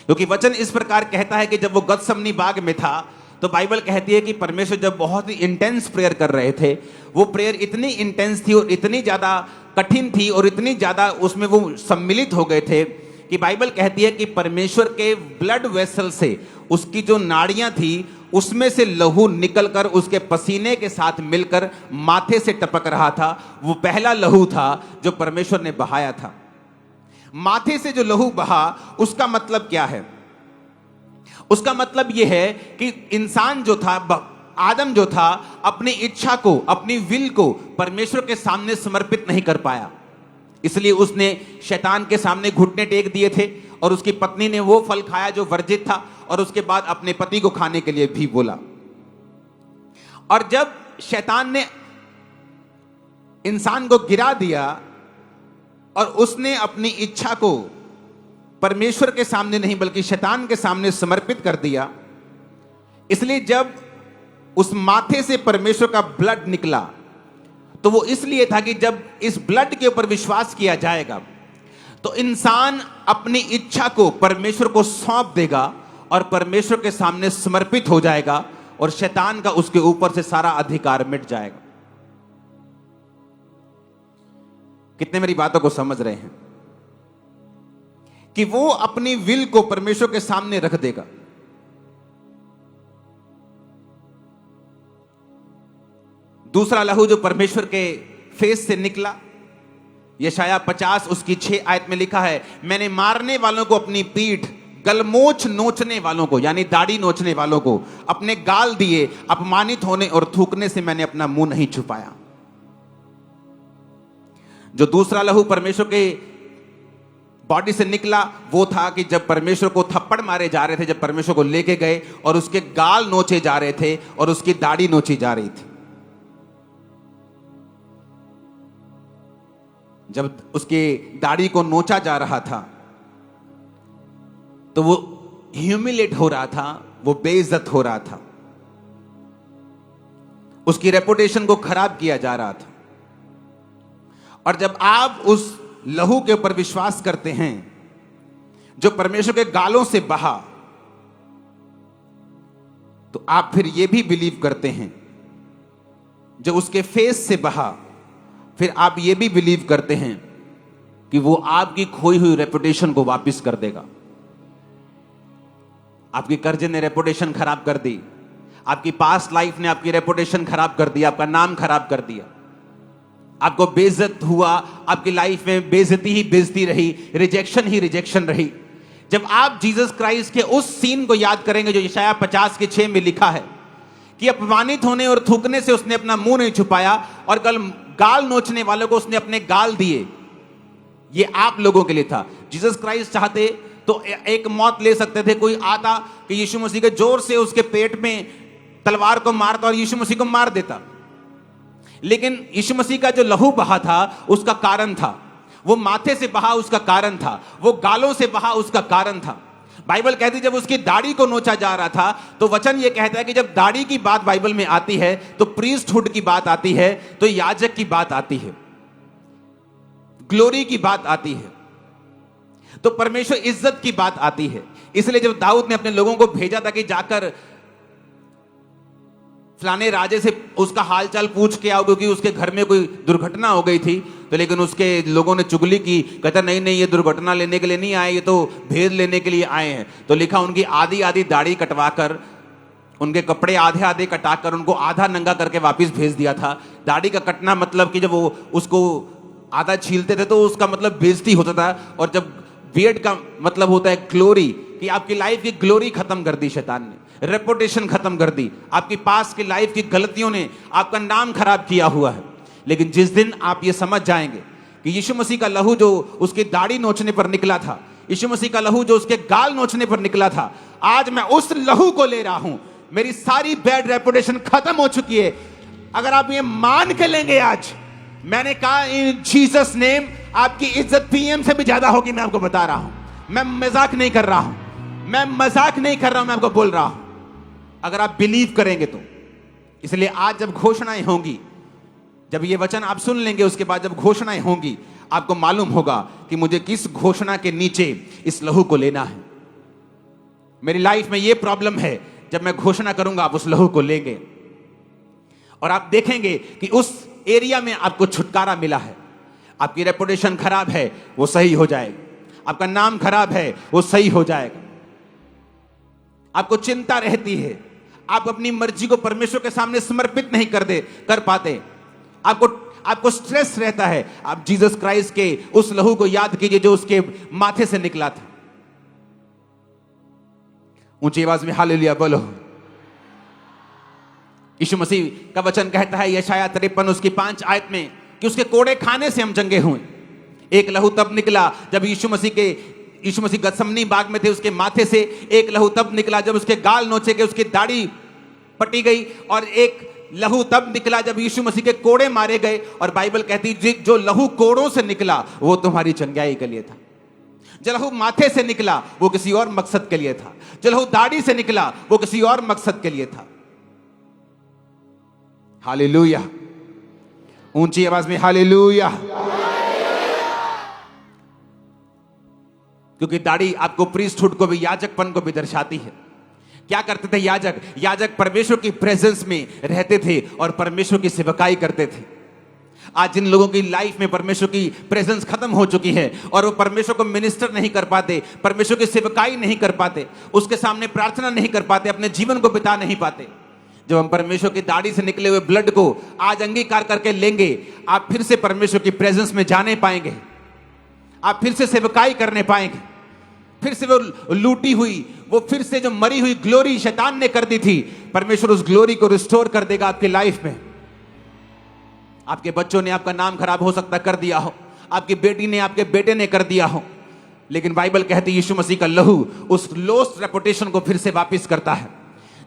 क्योंकि वचन इस प्रकार कहता है कि जब वो गतसमनी बाग में था तो बाइबल कहती है कि परमेश्वर जब बहुत ही इंटेंस प्रेयर कर रहे थे, वो प्रेयर इतनी इंटेंस थी और इतनी ज्यादा कठिन थी और इतनी ज्यादा उसमें वो सम्मिलित हो गए थे कि बाइबल कहती है कि परमेश्वर के ब्लड वेसल से, उसकी जो नाड़ियां थी उसमें से लहू निकलकर उसके पसीने के साथ मिलकर माथे से टपक रहा था। वो पहला लहू था जो परमेश्वर ने बहाया था। माथे से जो लहू बहा उसका मतलब क्या है? उसका मतलब यह है कि इंसान जो था, आदम जो था, अपनी इच्छा को, अपनी विल को परमेश्वर के सामने समर्पित नहीं कर पाया, इसलिए उसने शैतान के सामने घुटने टेक दिए थे और उसकी पत्नी ने वो फल खाया जो वर्जित था और उसके बाद अपने पति को खाने के लिए भी बोला। और जब शैतान ने इंसान को गिरा दिया और उसने अपनी इच्छा को परमेश्वर के सामने नहीं बल्कि शैतान के सामने समर्पित कर दिया, इसलिए जब उस माथे से परमेश्वर का ब्लड निकला तो वो इसलिए था कि जब इस ब्लड के ऊपर विश्वास किया जाएगा तो इंसान अपनी इच्छा को परमेश्वर को सौंप देगा और परमेश्वर के सामने समर्पित हो जाएगा और शैतान का उसके ऊपर से सारा अधिकार मिट जाएगा। कितने मेरी बातों को समझ रहे हैं कि वो अपनी विल को परमेश्वर के सामने रख देगा। दूसरा लहू जो परमेश्वर के फेस से निकला, यशाया 50 उसकी 6 आयत में लिखा है, मैंने मारने वालों को अपनी पीठ, गलमोछ नोचने वालों को यानी दाढ़ी नोचने वालों को अपने गाल दिए, अपमानित होने और थूकने से मैंने अपना मुंह नहीं छुपाया। जो दूसरा लहू परमेश्वर के बॉडी से निकला वो था कि जब परमेश्वर को थप्पड़ मारे जा रहे थे, जब परमेश्वर को लेके गए और उसके गाल नोचे जा रहे थे और उसकी दाढ़ी नोची जा रही थी। जब उसकी दाढ़ी को नोचा जा रहा था तो वो ह्यूमिलेट हो रहा था, वो बेइज्जत हो रहा था, उसकी रेपुटेशन को खराब किया जा रहा था। और जब आप उस लहू के ऊपर विश्वास करते हैं जो परमेश्वर के गालों से बहा, तो आप फिर यह भी बिलीव करते हैं जो उसके फेस से बहा, फिर आप यह भी बिलीव करते हैं कि वो आपकी खोई हुई रेपुटेशन को वापस कर देगा। आपके कर्जे ने रेपुटेशन खराब कर दी, आपकी पास्ट लाइफ ने आपकी रेपुटेशन खराब कर दी, आपका नाम खराब कर दिया, आपको बेइज्जत हुआ, आपकी लाइफ में बेइज्जती ही बेइज्जती रही, रिजेक्शन ही रिजेक्शन रही। जब आप जीसस क्राइस्ट के उस सीन को याद करेंगे जो यशाया 50 के 6 में लिखा है कि अपमानित होने और थूकने से उसने अपना मुंह नहीं छुपाया और गाल नोचने वालों को उसने अपने गाल दिए, ये आप लोगों के लिए था। जीसस क्राइस्ट चाहते तो एक मौत ले सकते थे, कोई आता कि यीशु मसीह के जोर से उसके पेट में तलवार को मारता और यीशु मसीह को मार देता, लेकिन यीशु मसीह का जो लहू बहा था उसका कारण था, वो माथे से बहा उसका कारण था, वो गालों से बहा उसका कारण था। बाइबल कहती जब उसकी दाढ़ी को नोचा जा रहा था तो वचन ये कहता है कि जब दाढ़ी की बात बाइबल में आती है तो प्रीस्टहुड की बात आती है, तो याजक की बात आती है, ग्लोरी की बात आती है, तो परमेश्वर इज्जत की बात आती है। इसलिए जब दाऊद ने अपने लोगों को भेजा था कि जाकर फलाने राजे से उसका हालचाल पूछ के आओ क्योंकि उसके घर में कोई दुर्घटना हो गई थी, तो लेकिन उसके लोगों ने चुगली की, कहता नहीं नहीं ये दुर्घटना लेने के लिए नहीं आए, ये तो भेद लेने के लिए आए हैं। तो लिखा उनकी आधी आधी दाढ़ी कटवाकर, उनके कपड़े आधे आधे कटाकर उनको आधा नंगा करके वापस भेज दिया था। दाढ़ी का कटना मतलब कि जब वो उसको आधा छीलते थे तो उसका मतलब बेइज्जती होता था, और जब बियर्ड का मतलब होता है ग्लोरी, कि आपकी लाइफ की ग्लोरी खत्म कर दी शैतान ने, रेपुटेशन खत्म कर दी, आपकी पास की लाइफ की गलतियों ने आपका नाम खराब किया हुआ है। लेकिन जिस दिन आप ये समझ जाएंगे कि यीशु मसीह का लहू जो उसकी दाढ़ी नोचने पर निकला था, यीशु मसीह का लहू जो उसके गाल नोचने पर निकला था, आज मैं उस लहू को ले रहा हूं, मेरी सारी बैड रेपुटेशन खत्म हो चुकी है। अगर आप ये मान के लेंगे, आज मैंने कहा इन जीसस नेम आपकी इज्जत पीएम से भी ज्यादा होगी। मैं आपको बता रहा हूं, मैं मजाक नहीं कर रहा हूं, मैं मजाक नहीं कर रहा हूं, मैं आपको बोल रहा हूं, अगर आप बिलीव करेंगे तो। इसलिए आज जब घोषणाएं होंगी, जब ये वचन आप सुन लेंगे, उसके बाद जब घोषणाएं होंगी आपको मालूम होगा कि मुझे किस घोषणा के नीचे इस लहू को लेना है। मेरी लाइफ में ये प्रॉब्लम है, जब मैं घोषणा करूंगा आप उस लहू को लेंगे और आप देखेंगे कि उस एरिया में आपको छुटकारा मिला है। आपकी रेपुटेशन खराब है वो सही हो जाएगा, आपका नाम खराब है वो सही हो जाएगा, आपको चिंता रहती है, आप अपनी मर्जी को परमेश्वर के सामने समर्पित नहीं कर पाते, आपको स्ट्रेस रहता है, आप जीसस क्राइस्ट के उस लहू को याद कीजिए जो उसके माथे से निकला था। ऊंची आवाज में हालेलुया बोलो। यीशु मसीह का वचन कहता है यशाया 53 उसकी 5 आयत में कि उसके कोड़े खाने से हम चंगे हुए। एक लहू तब निकला जब यीशु मसीह गत्समनी बाग में थे, उसके माथे से एक लहू तब निकला जब उसके गाल नोचे गए, उसकी दाढ़ी पटी गई, और एक लहू तब निकला जब यीशु मसीह के कोड़े मारे गए। और बाइबल कहती जो लहू कोड़ों से निकला वो तुम्हारी चंगाई के लिए था, जो लहू माथे से निकला वो किसी और मकसद के लिए था, जो लहू दाढ़ी से निकला वो किसी और मकसद के लिए था। हालेलुया, ऊंची आवाज में हालेलुया। क्योंकि दाढ़ी आपको प्रीस्टहुड को भी, याजकपन को भी दर्शाती है। क्या करते थे याजक? याजक परमेश्वर की प्रेजेंस में रहते थे और परमेश्वर की सेवकाई करते थे। आज जिन लोगों की लाइफ में परमेश्वर की प्रेजेंस खत्म हो चुकी है और वो परमेश्वर को मिनिस्टर नहीं कर पाते, परमेश्वर की सेवकाई नहीं कर पाते, उसके सामने प्रार्थना नहीं कर पाते, अपने जीवन को बिता नहीं पाते। जब हम परमेश्वर की दाढ़ी से निकले हुए ब्लड को आज अंगीकार करके लेंगे, आप फिर से परमेश्वर की प्रेजेंस में जाने पाएंगे, आप फिर से सेवकाई करने पाएंगे। फिर से वो लूटी हुई, वो फिर से जो मरी हुई ग्लोरी शैतान ने कर दी थी, परमेश्वर उस ग्लोरी को रिस्टोर कर देगा आपकी लाइफ में। आपके बच्चों ने आपका नाम खराब हो सकता कर दिया हो, आपकी बेटी ने, आपके बेटे ने कर दिया हो, लेकिन बाइबल कहती है यीशु मसीह का लहू उस लॉस्ट रेपुटेशन को फिर से वापस करता है।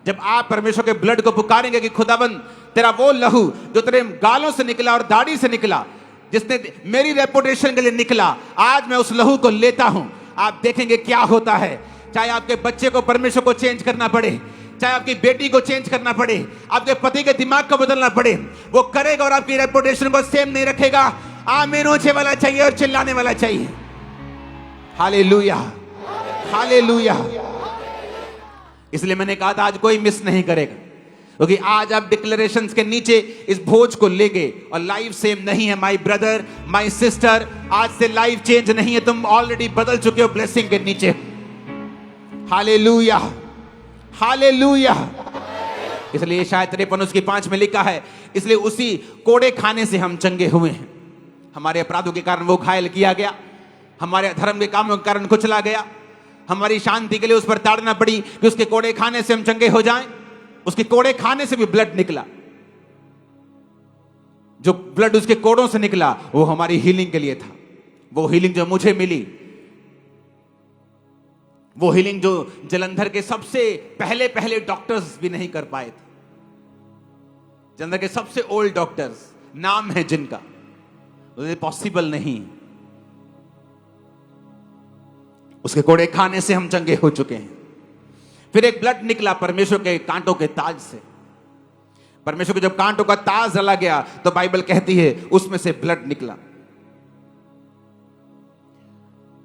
जब आप परमेश्वर के ब्लड को पुकारेंगे कि खुदाबंद तेरा वो लहू जो तेरे गालों से निकला और दाढ़ी से निकला, जिसने मेरी रेपुटेशन के लिए निकला, आज मैं उस लहू को लेता हूं। आप देखेंगे क्या होता है। चाहे आपके बच्चे को परमेश्वर को चेंज करना पड़े, चाहे आपकी बेटी को चेंज करना पड़े, आपके पति के दिमाग को बदलना पड़े, वो करेगा और आपकी रेपुटेशन को सेम नहीं रखेगा। आमीन ऊंचे वाला चाहिए और चिल्लाने वाला चाहिए। Hallelujah, hallelujah. इसलिए मैंने कहा था आज कोई मिस नहीं करेगा, क्योंकि आज आप डिक्लेरेशंस के नीचे इस भोज को ले गए और लाइफ सेम नहीं है। माय ब्रदर, माय सिस्टर, आज से लाइफ चेंज नहीं है, तुम ऑलरेडी बदल चुके हो ब्लेसिंग के नीचे। Hallelujah, hallelujah. इसलिए शायद 53:5 में लिखा है, इसलिए उसी कोड़े खाने से हम चंगे हुए हैं। हमारे अपराधों के कारण वो घायल किया गया, हमारे धर्म के कामों के कारण कुचला गया, हमारी शांति के लिए उस पर ताड़ना पड़ी कि उसके कोड़े खाने से हम चंगे हो जाएं। उसके कोड़े खाने से भी ब्लड निकला, जो ब्लड उसके कोड़ों से निकला वो हमारी हीलिंग के लिए था। वो हीलिंग जो मुझे मिली, वो हीलिंग जो जलंधर के सबसे पहले डॉक्टर्स भी नहीं कर पाए थे। जलंधर के सबसे ओल्ड डॉक्टर्स, नाम है जिनका, पॉसिबल नहीं। उसके कोड़े खाने से हम चंगे हो चुके हैं। फिर एक ब्लड निकला परमेश्वर के कांटों के ताज से। परमेश्वर के जब कांटों का ताज डाला गया तो बाइबल कहती है उसमें से ब्लड निकला।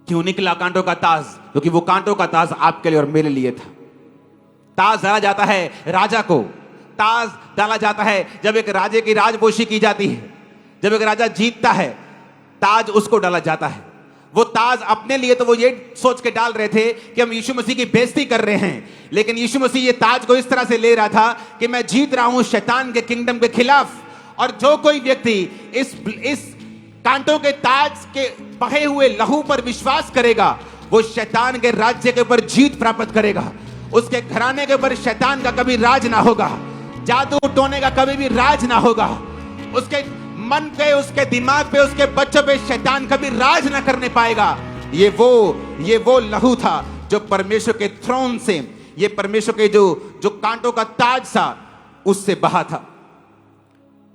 क्यों निकला कांटों का ताज? क्योंकि वो कांटों का ताज आपके लिए और मेरे लिए था। ताज डाला जाता है राजा को, ताज डाला जाता है जब एक राजे की राजपोशी की जाती है, जब एक राजा जीतता है ताज उसको डाला जाता है। वो ताज अपने लिए तो वो ये सोच के डाल रहे थे कि हम यीशु मसीह की बेइज्जती कर रहे हैं, लेकिन यीशु मसीह ये ताज को इस तरह से ले रहा था कि मैं जीत रहा हूं शैतान के किंगडम के खिलाफ। और जो कोई व्यक्ति इस कांटों के ताज के बहे हुए लहू पर विश्वास करेगा, वो शैतान के राज्य के ऊपर जीत प्राप्त करेगा। उसके घराने के ऊपर शैतान का कभी राज ना होगा, जादू टोने का कभी भी राज ना होगा, उसके मन पे, उसके दिमाग पे, उसके बच्चों पे शैतान कभी राज ना करने पाएगा। ये वो लहू था जो परमेश्वर के थ्रोन से, ये परमेश्वर के जो कांटों का ताज था उससे बहा था।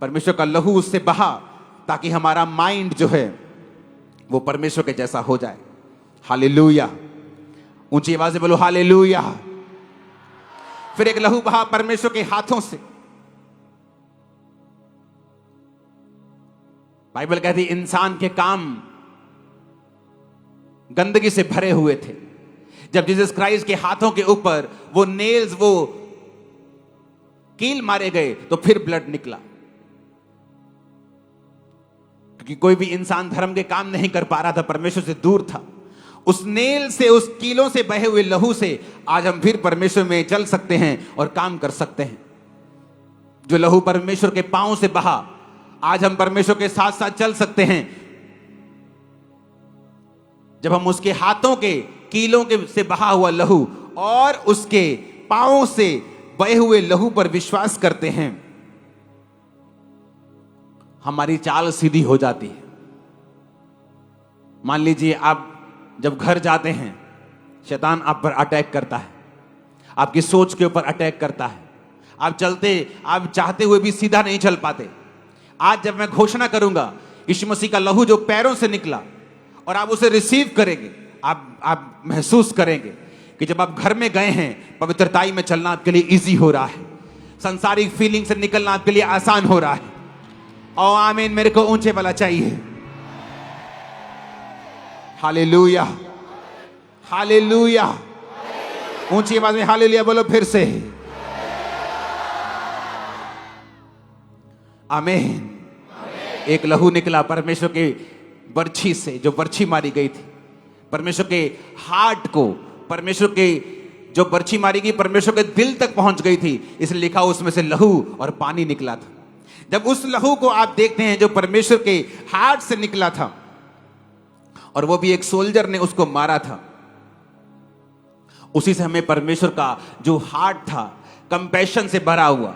परमेश्वर का लहू उससे बहा ताकि हमारा माइंड जो है वो परमेश्वर के जैसा हो जाए। हालेलुया, ऊंची आवाज से बोलो हालेलुया। फिर एक लहू बहा परमेश्वर के हाथों से। बाइबल कहती इंसान के काम गंदगी से भरे हुए थे। जब जीसस क्राइस्ट के हाथों के ऊपर वो नेल्स, वो कील मारे गए तो फिर ब्लड निकला, क्योंकि कोई भी इंसान धर्म के काम नहीं कर पा रहा था, परमेश्वर से दूर था। उस नेल से, उस कीलों से बहे हुए लहू से आज हम फिर परमेश्वर में चल सकते हैं और काम कर सकते हैं। जो लहू परमेश्वर के पांव से बहा, आज हम परमेश्वर के साथ साथ चल सकते हैं। जब हम उसके हाथों के कीलों के से बहा हुआ लहू और उसके पांवों से बहे हुए लहू पर विश्वास करते हैं, हमारी चाल सीधी हो जाती है। मान लीजिए आप जब घर जाते हैं, शैतान आप पर अटैक करता है, आपकी सोच के ऊपर अटैक करता है, आप चाहते हुए भी सीधा नहीं चल पाते। आज जब मैं घोषणा करूंगा यीशु मसीह का लहू जो पैरों से निकला और आप उसे रिसीव करेंगे, आप महसूस करेंगे कि जब आप घर में गए हैं, पवित्रताई में चलना आपके लिए इजी हो रहा है, संसारिक फीलिंग से निकलना आपके लिए आसान हो रहा है। और आमीन, मेरे को ऊंचे वाला चाहिए। Hallelujah, hallelujah. ऊंची आवाज में हालेलुया बोलो फिर से। आमीन। एक लहू निकला परमेश्वर के बर्छी से, जो बर्छी मारी गई थी, परमेश्वर के हार्ट को, परमेश्वर के जो बर्छी मारी गई परमेश्वर के दिल तक पहुंच गई थी, इसलिए लिखा उसमें से लहू और पानी निकला था। जब उस लहू को आप देखते हैं जो परमेश्वर के हार्ट से निकला था, और वो भी एक सोल्जर ने उसको मारा था, उसी से हमें परमेश्वर का जो हार्ट था कंपैशन से भरा हुआ,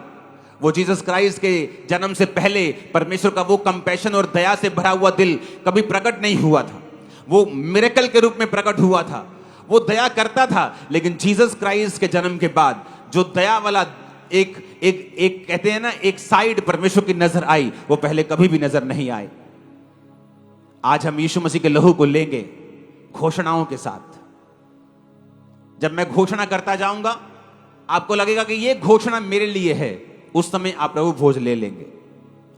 वो जीसस क्राइस्ट के जन्म से पहले परमेश्वर का वो कंपैशन और दया से भरा हुआ दिल कभी प्रकट नहीं हुआ था। वो मिरेकल के रूप में प्रकट हुआ था, वो दया करता था। लेकिन जीसस क्राइस्ट के जन्म के बाद जो दया वाला एक एक एक कहते हैं ना, एक साइड परमेश्वर की नजर आई, वो पहले कभी भी नजर नहीं आई। आज हम यीशु मसीह के लहू को लेंगे घोषणाओं के साथ। जब मैं घोषणा करता जाऊंगा, आपको लगेगा कि ये घोषणा मेरे लिए है, उस समय आप प्रभु भोज ले लेंगे।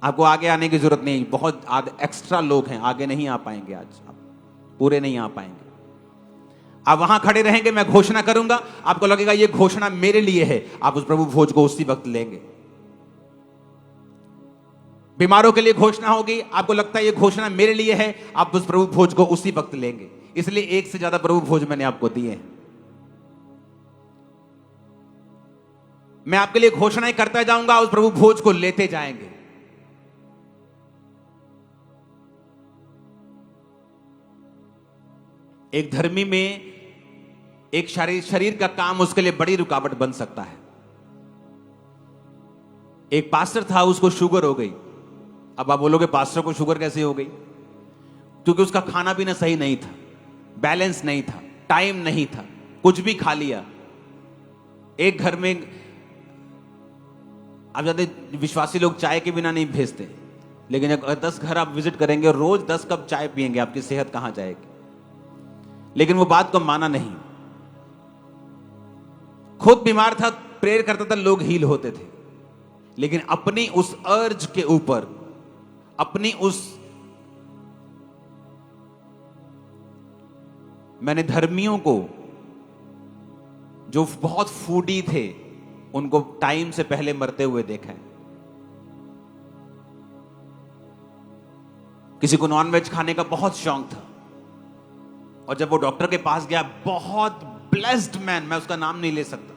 आपको आगे आने की जरूरत नहीं, बहुत एक्स्ट्रा लोग हैं, आगे नहीं आ पाएंगे, आज आप पूरे नहीं आ पाएंगे। आप वहां खड़े रहेंगे, मैं घोषणा करूंगा, आपको लगेगा ये घोषणा मेरे लिए है, आप उस प्रभु भोज को उसी वक्त लेंगे। बीमारों के लिए घोषणा होगी, आपको लगता है ये घोषणा मेरे लिए है, आप उस प्रभु भोज को उसी वक्त लेंगे। इसलिए एक से ज्यादा प्रभु भोज मैंने आपको दिए हैं। मैं आपके लिए घोषणाएं करता जाऊंगा, उस प्रभु भोज को लेते जाएंगे। एक धर्मी में एक शरीर का काम उसके लिए बड़ी रुकावट बन सकता है। एक पास्टर था, उसको शुगर हो गई। अब आप बोलोगे पास्टर को शुगर कैसे हो गई? क्योंकि उसका खाना पीना सही नहीं था, बैलेंस नहीं था, टाइम नहीं था, कुछ भी खा लिया। एक घर में आप जानते, विश्वासी लोग चाय के बिना नहीं भेजते, लेकिन अगर 10 घर आप विजिट करेंगे और रोज 10 कप चाय पिएंगे, आपकी सेहत कहां जाएगी? लेकिन वो बात को माना नहीं, खुद बीमार था, प्रेयर करता था, लोग हील होते थे। लेकिन अपनी उस अर्ज के ऊपर, अपनी उस, मैंने धर्मियों को जो बहुत फूडी थे, उनको टाइम से पहले मरते हुए देखा है। किसी को नॉनवेज खाने का बहुत शौक था, और जब वो डॉक्टर के पास गया, बहुत ब्लेस्ड मैन, मैं उसका नाम नहीं ले सकता,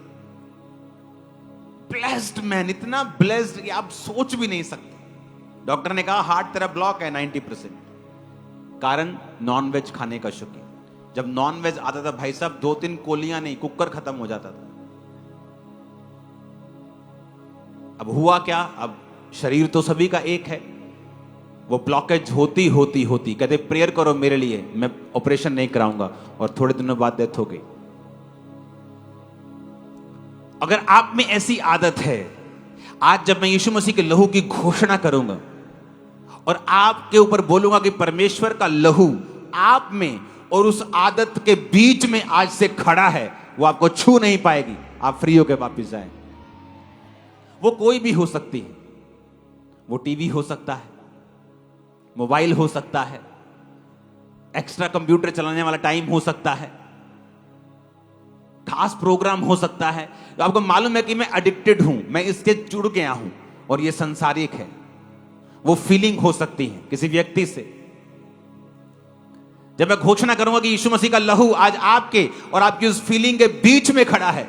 ब्लेस्ड मैन, इतना ब्लेस्ड आप सोच भी नहीं सकते। डॉक्टर ने कहा हार्ट तेरा ब्लॉक है 90%, कारण नॉनवेज खाने का शौकीन। जब नॉनवेज आता था भाई साहब, 2-3 कोलियां नहीं, कुकर खत्म हो जाता था। अब हुआ क्या? अब शरीर तो सभी का एक है, वो ब्लॉकेज होती होती होती कहते प्रेयर करो मेरे लिए, मैं ऑपरेशन नहीं कराऊंगा, और थोड़े दिनों बाद डेथ हो गई। अगर आप में ऐसी आदत है, आज जब मैं यीशु मसीह के लहू की घोषणा करूंगा और आपके ऊपर बोलूंगा कि परमेश्वर का लहू आप में और उस आदत के बीच में आज से खड़ा है, वो आपको छू नहीं पाएगी, आप फ्री होकर वापिस जाएं। वो कोई भी हो सकती है, वो टीवी हो सकता है, मोबाइल हो सकता है, एक्स्ट्रा कंप्यूटर चलाने वाला टाइम हो सकता है, खास प्रोग्राम हो सकता है। तो आपको मालूम है कि मैं एडिक्टेड हूं, मैं इसके जुड़ गया हूं और ये संसारिक है। वो फीलिंग हो सकती है किसी व्यक्ति से। जब मैं घोषणा करूंगा कि यीशु मसीह का लहू आज आपके और आपकी उस फीलिंग के बीच में खड़ा है,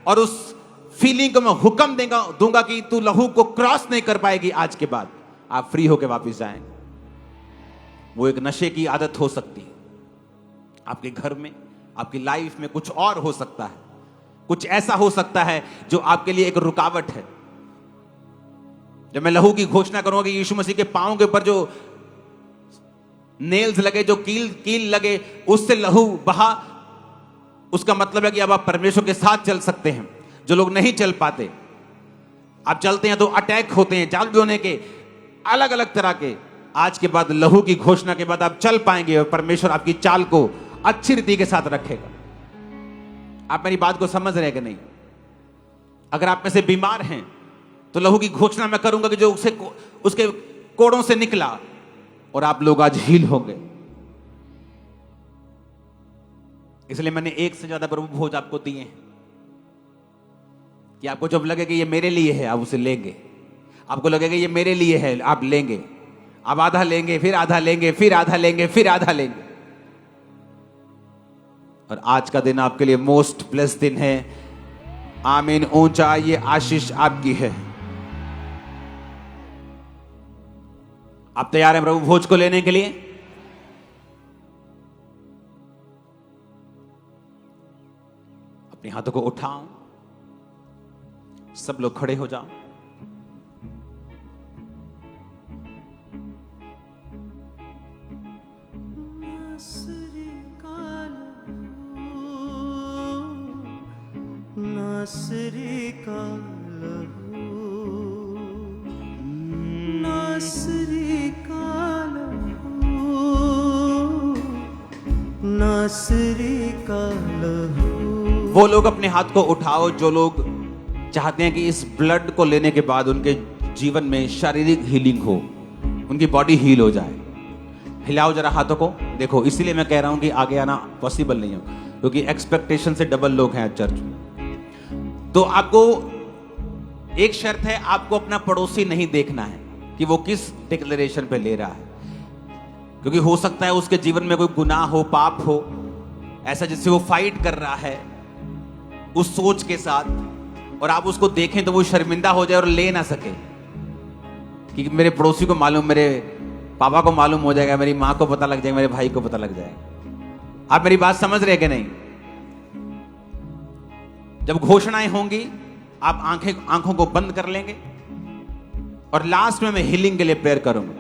और उस फीलिंग को मैं हुक्म दूंगा कि तू लहू को क्रॉस नहीं कर पाएगी, आज के बाद आप फ्री होकर वापस जाएंगे। वो एक नशे की आदत हो सकती है, आपके घर में, आपकी लाइफ में कुछ और हो सकता है, कुछ ऐसा हो सकता है जो आपके लिए एक रुकावट है। जब मैं लहू की घोषणा करूंगा कि यीशु मसीह के पांव के ऊपर जो नेल्स लगे, जो कील लगे, उससे लहू बहा, उसका मतलब है कि अब आप परमेश्वर के साथ चल सकते हैं। जो लोग नहीं चल पाते, आप चलते हैं तो अटैक होते हैं, जाल होने के अलग अलग तरह के, आज के बाद लहू की घोषणा के बाद आप चल पाएंगे और परमेश्वर आपकी चाल को अच्छी रीति के साथ रखेगा। आप मेरी बात को समझ रहे हैं कि नहीं? अगर आप में से बीमार हैं तो लहू की घोषणा मैं करूंगा कि जो उसके कोड़ों से निकला, और आप लोग आज हील होंगे। इसलिए मैंने एक से ज्यादा प्रभु भोज आपको दिए हैं कि आपको जब लगे कि ये मेरे लिए है, आप उसे लेंगे। आपको लगेगा ये मेरे लिए है, आप लेंगे। आप आधा लेंगे, फिर आधा लेंगे, फिर आधा लेंगे, फिर आधा लेंगे। और आज का दिन आपके लिए मोस्ट ब्लेस्ड दिन है। आमीन। ऊंचा ये आशीष आपकी है। आप तैयार हैं प्रभु भोज को लेने के लिए? अपने हाथों को उठाओ, सब लोग खड़े हो जाओ। नासरी का लहू, नासरी का लहू, नासरी का लहू। वो लोग अपने हाथ को उठाओ जो लोग चाहते हैं कि इस ब्लड को लेने के बाद उनके जीवन में शारीरिक हीलिंग हो, उनकी बॉडी हील हो जाए। हिलाओ जरा हाथों को। देखो, इसीलिए मैं कह रहा हूं कि आगे आना पॉसिबल नहीं हो, क्योंकि एक्सपेक्टेशन से डबल लोग हैं चर्च में। तो आपको एक शर्त है, आपको अपना पड़ोसी नहीं देखना है कि वो किस डिक्लेरेशन पे ले रहा है, क्योंकि हो सकता है उसके जीवन में कोई गुनाह हो, पाप हो, ऐसा जिससे वो फाइट कर रहा है उस सोच के साथ, और आप उसको देखें तो वो शर्मिंदा हो जाए और ले ना सके कि मेरे पड़ोसी को मालूम, मेरे पापा को मालूम हो जाएगा, मेरी मां को पता लग जाएगा, मेरे भाई को पता लग जाएगा। आप मेरी बात समझ रहे कि नहीं? जब घोषणाएं होंगी आप आंखों को बंद कर लेंगे और लास्ट में मैं हीलिंग के लिए प्रेयर करूंगा।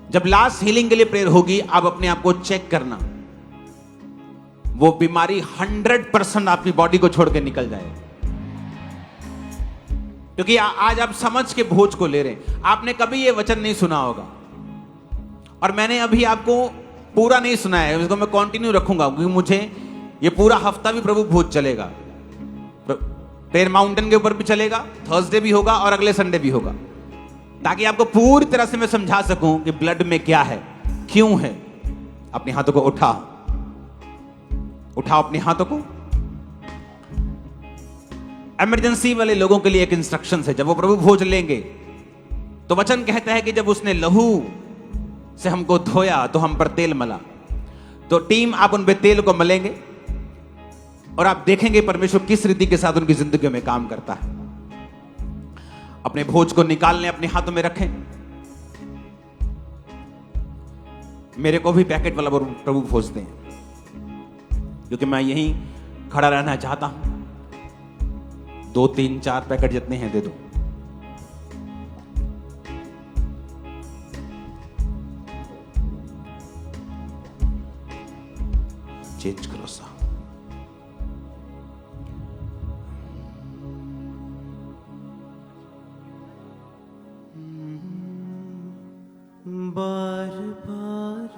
जब लास्ट हीलिंग के लिए प्रेयर होगी, आप अपने आप को चेक करना, वो बीमारी 100% आपकी बॉडी को छोड़ के निकल जाएगी। क्योंकि आज आप समझ के भोज को ले रहे हैं। आपने कभी ये वचन नहीं सुना होगा और मैंने अभी आपको पूरा नहीं सुनाया है, इसको मैं कंटिन्यू रखूंगा, क्योंकि मुझे ये पूरा हफ्ता भी प्रभु भोज चलेगा। प्रेयर माउंटेन के ऊपर भी चलेगा, थर्सडे भी होगा और अगले संडे भी होगा, ताकि आपको पूरी तरह से मैं समझा सकूं कि ब्लड में क्या है, क्यों है। अपने हाथों को उठाओ, उठाओ अपने हाथों को। इमरजेंसी वाले लोगों के लिए एक इंस्ट्रक्शन है। जब वो प्रभु भोज लेंगे तो वचन कहता है कि जब उसने लहू से हमको धोया तो हम पर तेल मला। तो टीम, आप उन पे तेल को मलेंगे और आप देखेंगे परमेश्वर किस रीति के साथ उनकी जिंदगी में काम करता है। अपने भोज को निकाल लें, अपने हाथों में रखें। मेरे को भी पैकेट वाला प्रभु भोज दें, क्योंकि मैं यहीं खड़ा रहना चाहता हूं। 2, 3, 4 पैकेट जितने हैं दे दो। चेंज करो सा। बार बार